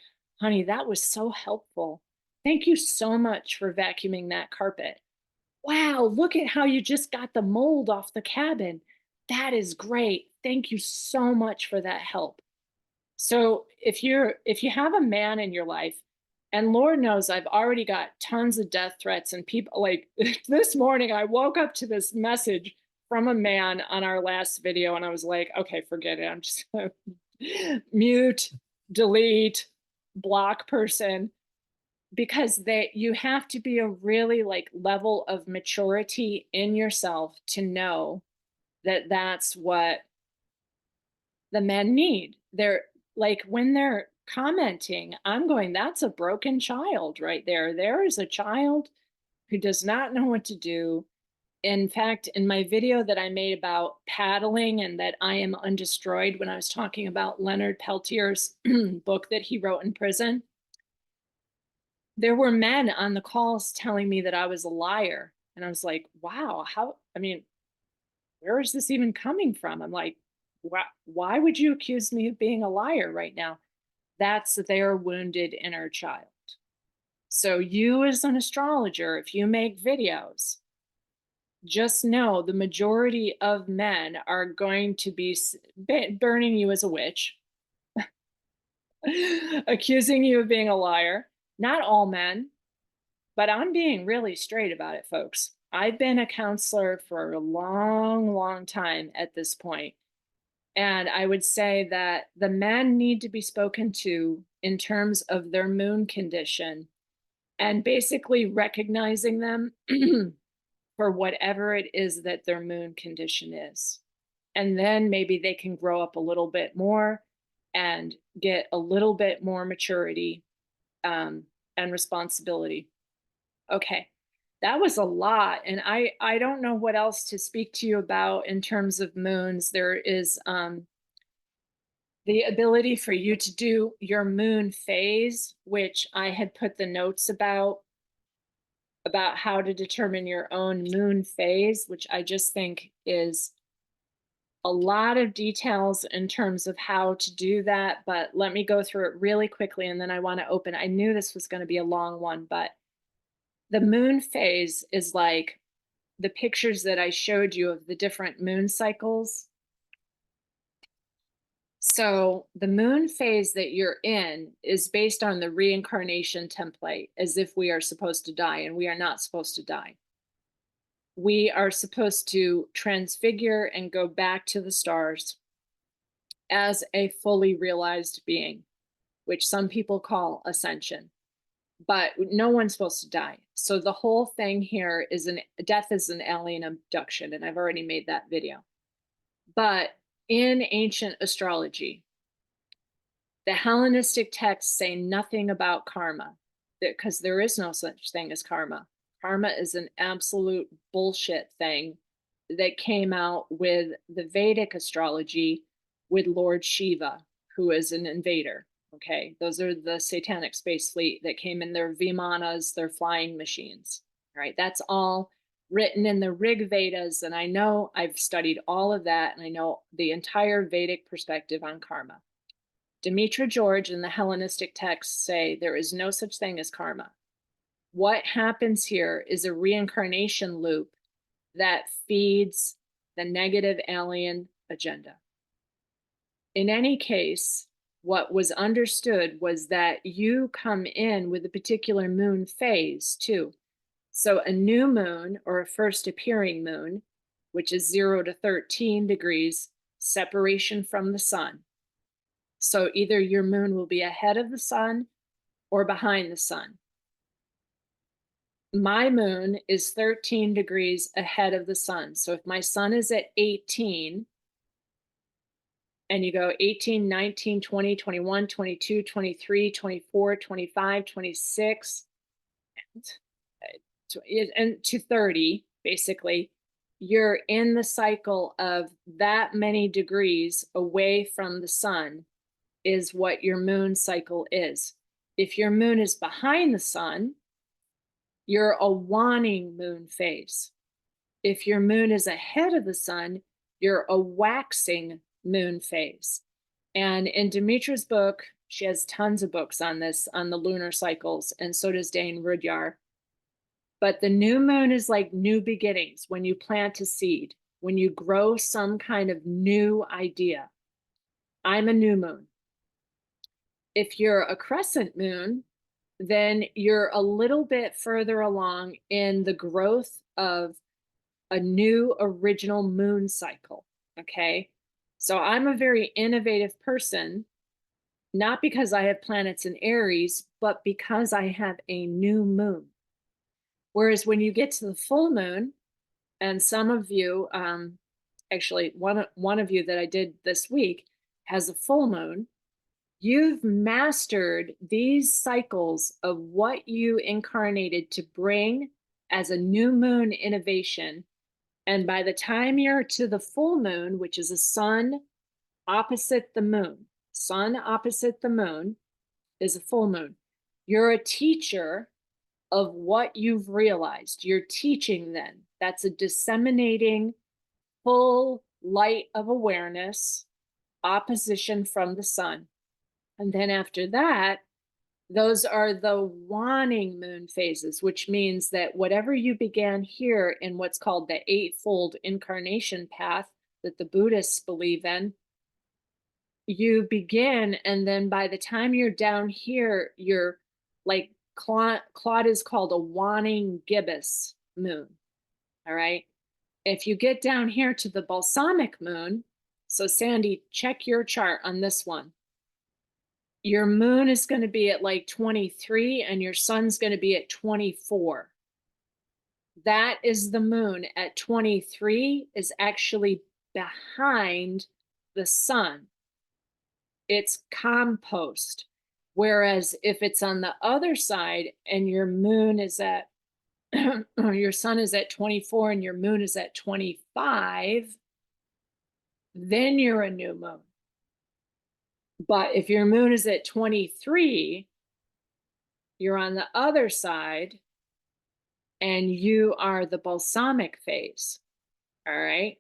honey, that was so helpful. Thank you so much for vacuuming that carpet. Wow, look at how you just got the mold off the cabin. That is great. Thank you so much for that help. So if you have a man in your life, and Lord knows I've already got tons of death threats and people like this morning I woke up to this message from a man on our last video and I was like, okay, forget it. I'm just gonna mute, delete, block person because you have to be a really like level of maturity in yourself to know that that's what the men need. They're like when they're commenting, I'm going, that's a broken child right there. There is a child who does not know what to do. In fact, in my video that I made about paddling and that I am undestroyed, when I was talking about Leonard Peltier's book that he wrote in prison, there were men on the calls telling me that I was a liar. And I was like, wow, I mean, where is this even coming from? I'm like, why would you accuse me of being a liar right now? That's their wounded inner child. So you as an astrologer, if you make videos, just know the majority of men are going to be burning you as a witch, accusing you of being a liar. Not all men, but I'm being really straight about it, folks. I've been a counselor for a long, long time at this point. And I would say that the men need to be spoken to in terms of their moon condition and basically recognizing them for whatever it is that their moon condition is. And then maybe they can grow up a little bit more and get a little bit more maturity and responsibility. Okay, that was a lot. And I don't know what else to speak to you about in terms of moons. There is the ability for you to do your moon phase, which I had put the notes about how to determine your own moon phase, which I just think is a lot of details in terms of how to do that. But let me go through it really quickly and then I want to open. I knew this was going to be a long one, but the moon phase is like the pictures that I showed you of the different moon cycles. So the moon phase that you're in is based on the reincarnation template, as if we are supposed to die, and we are not supposed to die. we are supposed to transfigure and go back to the stars as a fully realized being, which some people call ascension. But no one's supposed to die. So the whole thing here is death is an alien abduction, and I've already made that video. But in ancient astrology, the Hellenistic texts say nothing about karma, because there is no such thing as karma. Karma is an absolute bullshit thing that came out with the Vedic astrology with Lord Shiva, who is an invader. Okay, those are the satanic space fleet that came in their Vimanas, their flying machines. All right, that's all written in the Rig Vedas, and I know I've studied all of that, and I know the entire Vedic perspective on karma. Demetra George and the Hellenistic texts say there is no such thing as karma. What happens here is a reincarnation loop that feeds the negative alien agenda. In any case, what was understood was that you come in with a particular moon phase too. So a new moon or a first appearing moon, which is 0 to 13 degrees separation from the sun. So either your moon will be ahead of the sun or behind the sun. My moon is 13 degrees ahead of the sun. So if my sun is at 18, and you go 18, 19, 20, 21, 22, 23, 24, 25, 26, and to 30, basically, you're in the cycle of that many degrees away from the sun is what your moon cycle is. If your moon is behind the sun, you're a waning moon phase. If your moon is ahead of the sun, you're a waxing moon phase. And in Demetra's book, she has tons of books on this, on the lunar cycles, and so does Dane Rudyard. But the new moon is like new beginnings, when you plant a seed, when you grow some kind of new idea. I'm a new moon. If you're a crescent moon, then you're a little bit further along in the growth of a new original moon cycle, okay? So I'm a very innovative person, not because I have planets in Aries, but because I have a new moon. Whereas when you get to the full moon, and some of you, actually one of you that I did this week has a full moon, you've mastered these cycles of what you incarnated to bring as a new moon innovation. And by the time you're to the full moon, which is a sun opposite the moon, sun opposite the moon is a full moon. You're a teacher of what you've realized. You're teaching then. That's a disseminating full light of awareness, opposition from the sun. And then after that, those are the waning moon phases, which means that whatever you began here in what's called the eightfold incarnation path that the Buddhists believe in, you begin, and then by the time you're down here, you're like, Claude is called a waning gibbous moon, all right? If you get down here to the balsamic moon, so Sandy, check your chart on this one. Your moon is going to be at like 23 and your sun's going to be at 24. That is the moon at 23 is actually behind the sun. It's compost. Whereas if it's on the other side and your moon is at, your sun is at 24 and your moon is at 25, then you're a new moon. But if your moon is at 23, you're on the other side and you are the balsamic phase, all right?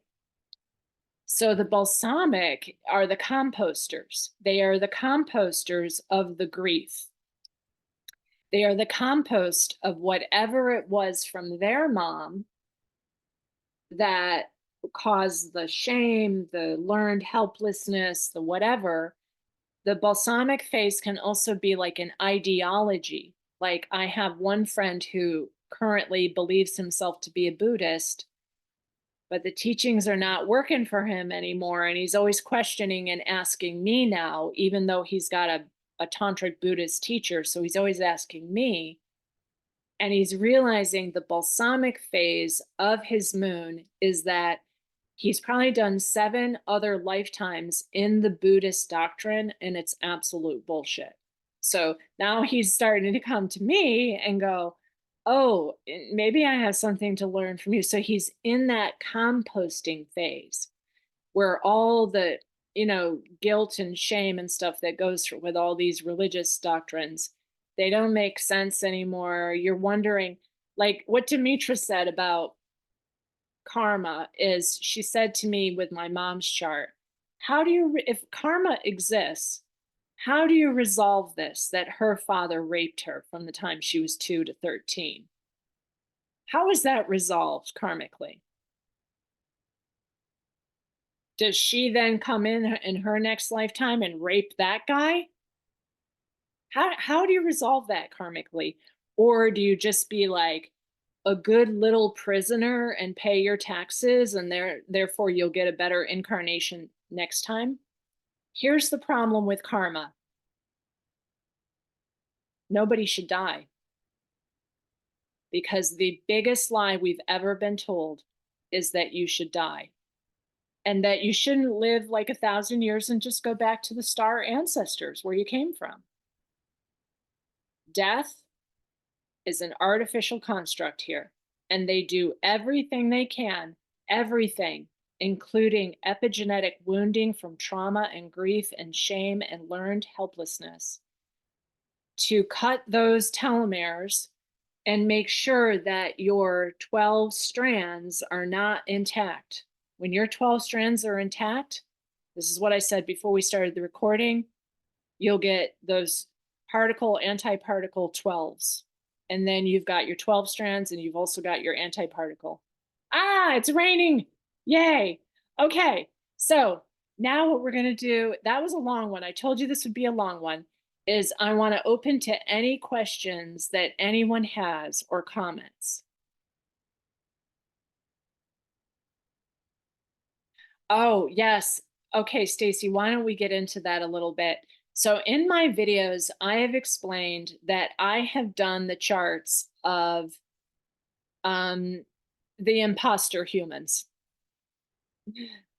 So the balsamic are the composters. They are the composters of the grief. They are the compost of whatever it was from their mom that caused the shame, the learned helplessness, the whatever. The balsamic phase can also be like an ideology. Like I have one friend who currently believes himself to be a Buddhist, but the teachings are not working for him anymore. And he's always questioning and asking me now, even though he's got a tantric Buddhist teacher. So he's always asking me. And he's realizing the balsamic phase of his moon is that he's probably done 7 other lifetimes in the Buddhist doctrine, and it's absolute bullshit. So now he's starting to come to me and go, oh, maybe I have something to learn from you. So he's in that composting phase where all the, guilt and shame and stuff that goes with all these religious doctrines, they don't make sense anymore. You're wondering, like what Demetra said about karma is, she said to me with my mom's chart, how do you, if karma exists, how do you resolve this, that her father raped her from the time she was 2 to 13? How is that resolved karmically? Does she then come in her next lifetime and rape that guy? How do you resolve that karmically? Or do you just be like a good little prisoner and pay your taxes, and therefore you'll get a better incarnation next time? Here's the problem with karma. Nobody should die. Because the biggest lie we've ever been told is that you should die. And that you shouldn't live like 1,000 years and just go back to the star ancestors where you came from. Death is an artificial construct here, and they do everything they can, everything, including epigenetic wounding from trauma and grief and shame and learned helplessness, to cut those telomeres and make sure that your 12 strands are not intact. When your 12 strands are intact, this is what I said before we started the recording, you'll get those antiparticle 12s. And then you've got your 12 strands, and you've also got your antiparticle. Ah, it's raining. Yay. Okay. So now what we're going to do, that was a long one. I told you this would be a long one, is I want to open to any questions that anyone has or comments. Oh, yes. Okay, Stacy, why don't we get into that a little bit? So in my videos, I have explained that I have done the charts of the imposter humans.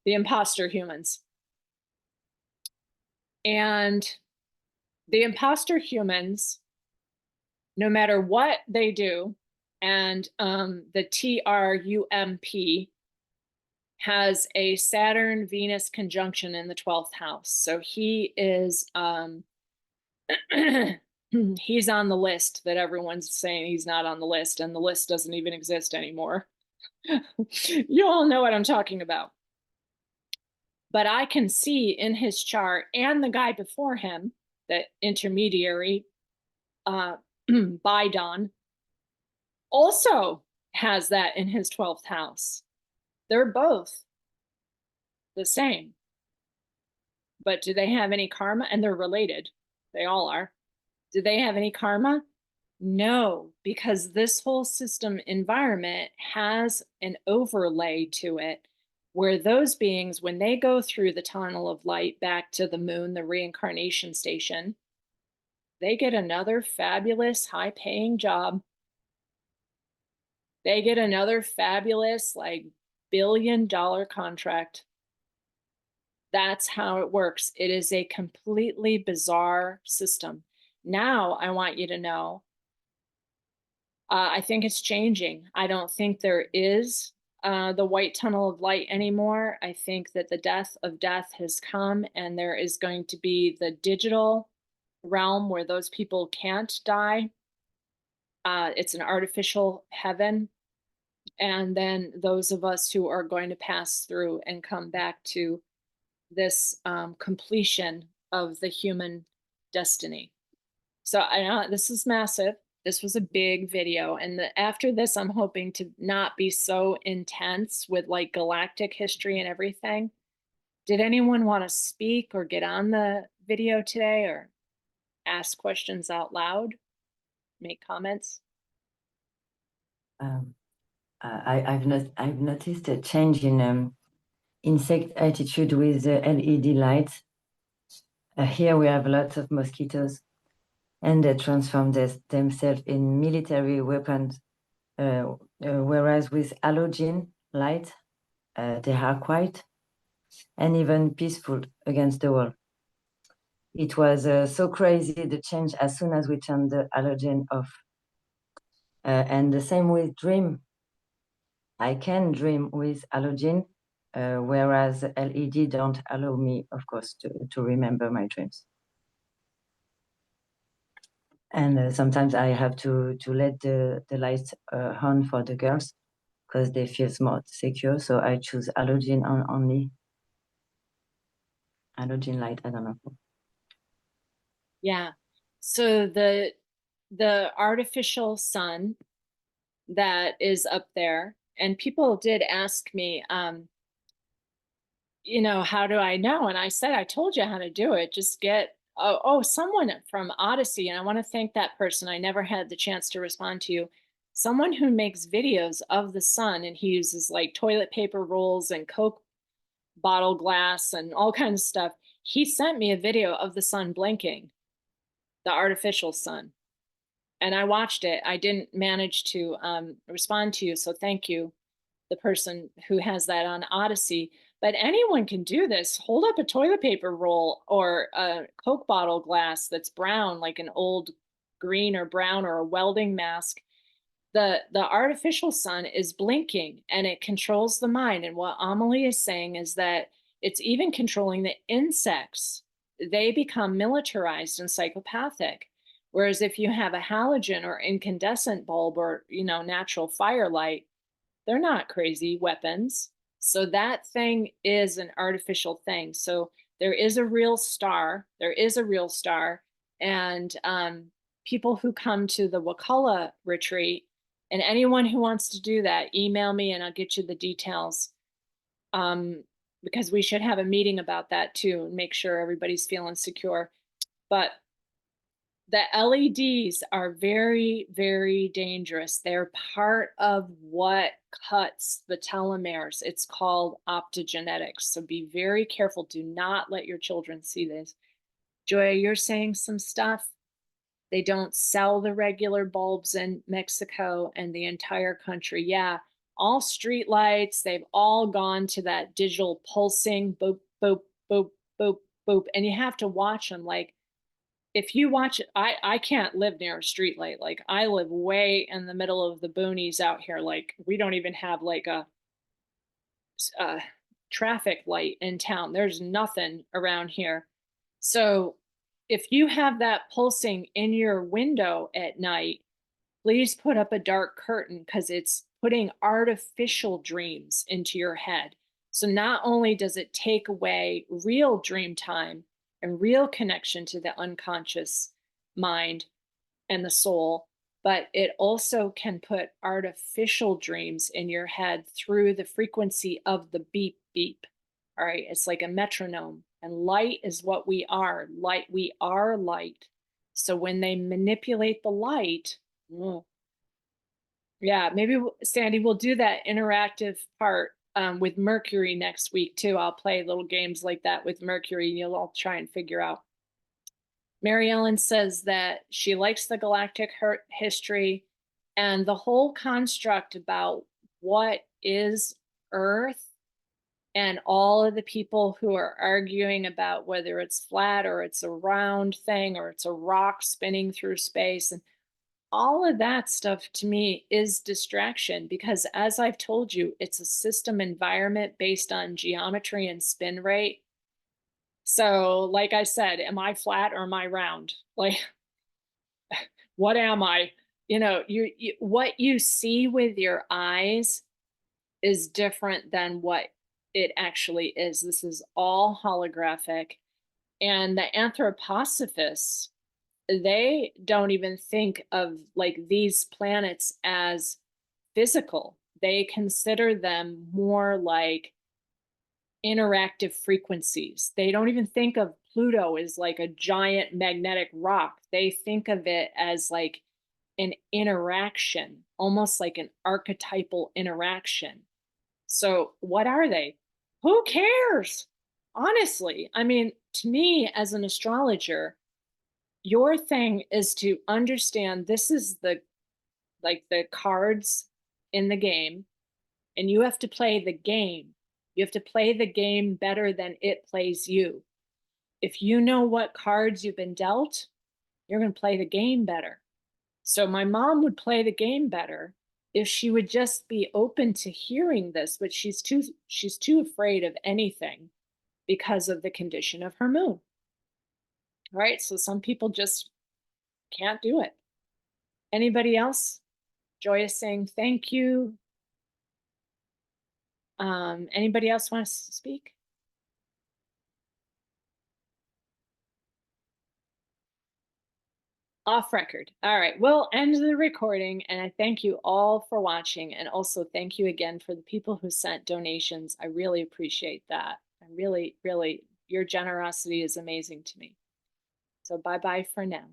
The imposter humans. And the imposter humans, no matter what they do, and the TRUMP has a Saturn-Venus conjunction in the 12th house. So he is, he's on the list that everyone's saying he's not on the list, and the list doesn't even exist anymore. You all know what I'm talking about. But I can see in his chart, and the guy before him, that intermediary, Bidon, also has that in his 12th house. They're both the same. But do they have any karma? And they're related. They all are. Do they have any karma? No, because this whole system environment has an overlay to it where those beings, when they go through the tunnel of light back to the moon, the reincarnation station, they get another fabulous high-paying job. They get another fabulous, like, billion-dollar contract. That's how it works. It is a completely bizarre system. Now, I want you to know, I think it's changing. I don't think there is the white tunnel of light anymore. I think that the death of death has come, and there is going to be the digital realm where those people can't die. It's an artificial heaven. And then those of us who are going to pass through and come back to this completion of the human destiny. So I know this is massive. This was a big video. And after this, I'm hoping to not be so intense with like galactic history and everything. Did anyone want to speak or get on the video today or ask questions out loud? Make comments? I've noticed a change in insect attitude with the LED lights. Here we have lots of mosquitoes, and they transform themselves in military weapons. Whereas with halogen light, they are quiet and even peaceful against the wall. It was so crazy, the change, as soon as we turned the halogen off. And the same with dream. I can dream with halogen, whereas LED don't allow me, of course, to remember my dreams. And sometimes I have to let the lights on for the girls because they feel more secure. So I choose halogen only. Halogen light, I don't know. Yeah. So the artificial sun that is up there, and people did ask me, how do I know? And I said, I told you how to do it. Just get, someone from Odyssey. And I want to thank that person. I never had the chance to respond to you. Someone who makes videos of the sun, and he uses like toilet paper rolls and Coke bottle glass and all kinds of stuff. He sent me a video of the sun blinking, the artificial sun. And I watched it. I didn't manage to respond to you. So thank you, the person who has that on Odyssey. But anyone can do this. Hold up a toilet paper roll or a Coke bottle glass that's brown, like an old green or brown or a welding mask. The artificial sun is blinking and it controls the mind. And what Amelie is saying is that it's even controlling the insects. They become militarized and psychopathic. Whereas if you have a halogen or incandescent bulb or, natural firelight, they're not crazy weapons. So that thing is an artificial thing. So there is a real star. There is a real star. And people who come to the Wakala retreat, and anyone who wants to do that, email me and I'll get you the details. Because we should have a meeting about that too and make sure everybody's feeling secure. But the LEDs are very, very dangerous. They're part of what cuts the telomeres. It's called optogenetics. So be very careful. Do not let your children see this. Joya, you're saying some stuff. They don't sell the regular bulbs in Mexico and the entire country. Yeah, all street lights, they've all gone to that digital pulsing, boop, boop, boop, boop, boop. And you have to watch them. Like, if you watch it, I can't live near a street light. Like, I live way in the middle of the boonies out here. Like, we don't even have like a traffic light in town. There's nothing around here. So if you have that pulsing in your window at night, please put up a dark curtain because it's putting artificial dreams into your head. So not only does it take away real dream time and real connection to the unconscious mind and the soul, but it also can put artificial dreams in your head through the frequency of the beep beep. All right, it's like a metronome. And light is what we are. Light, we are light. So when they manipulate the light, yeah, maybe Sandy, we'll do that interactive part with Mercury next week too. I'll play little games like that with Mercury. You'll all try and figure out. Mary Ellen says that she likes the galactic history and the whole construct about what is Earth, and all of the people who are arguing about whether it's flat or it's a round thing or it's a rock spinning through space. And all of that stuff to me is distraction because, as I've told you, it's a system environment based on geometry and spin rate. So, like I said, am I flat or am I round? Like, what am I? What you see with your eyes is different than what it actually is. This is all holographic. And the anthroposophists, they don't even think of like these planets as physical. They consider them more like interactive frequencies. They don't even think of Pluto as like a giant magnetic rock. They think of it as like an interaction, almost like an archetypal interaction. So, what are they? Who cares? Honestly, I mean, to me, as an astrologer, your thing is to understand this is the like the cards in the game, and you have to play the game. You have to play the game better than it plays you. If you know what cards you've been dealt, you're going to play the game better. So my mom would play the game better if she would just be open to hearing this, but she's too afraid of anything because of the condition of her moon. All right, so some people just can't do it. Anybody else? Joy is saying thank you. Anybody else want to speak? Off record. All right, we'll end the recording, and I thank you all for watching, and also thank you again for the people who sent donations. I really appreciate that. I really, really, your generosity is amazing to me. So bye-bye for now.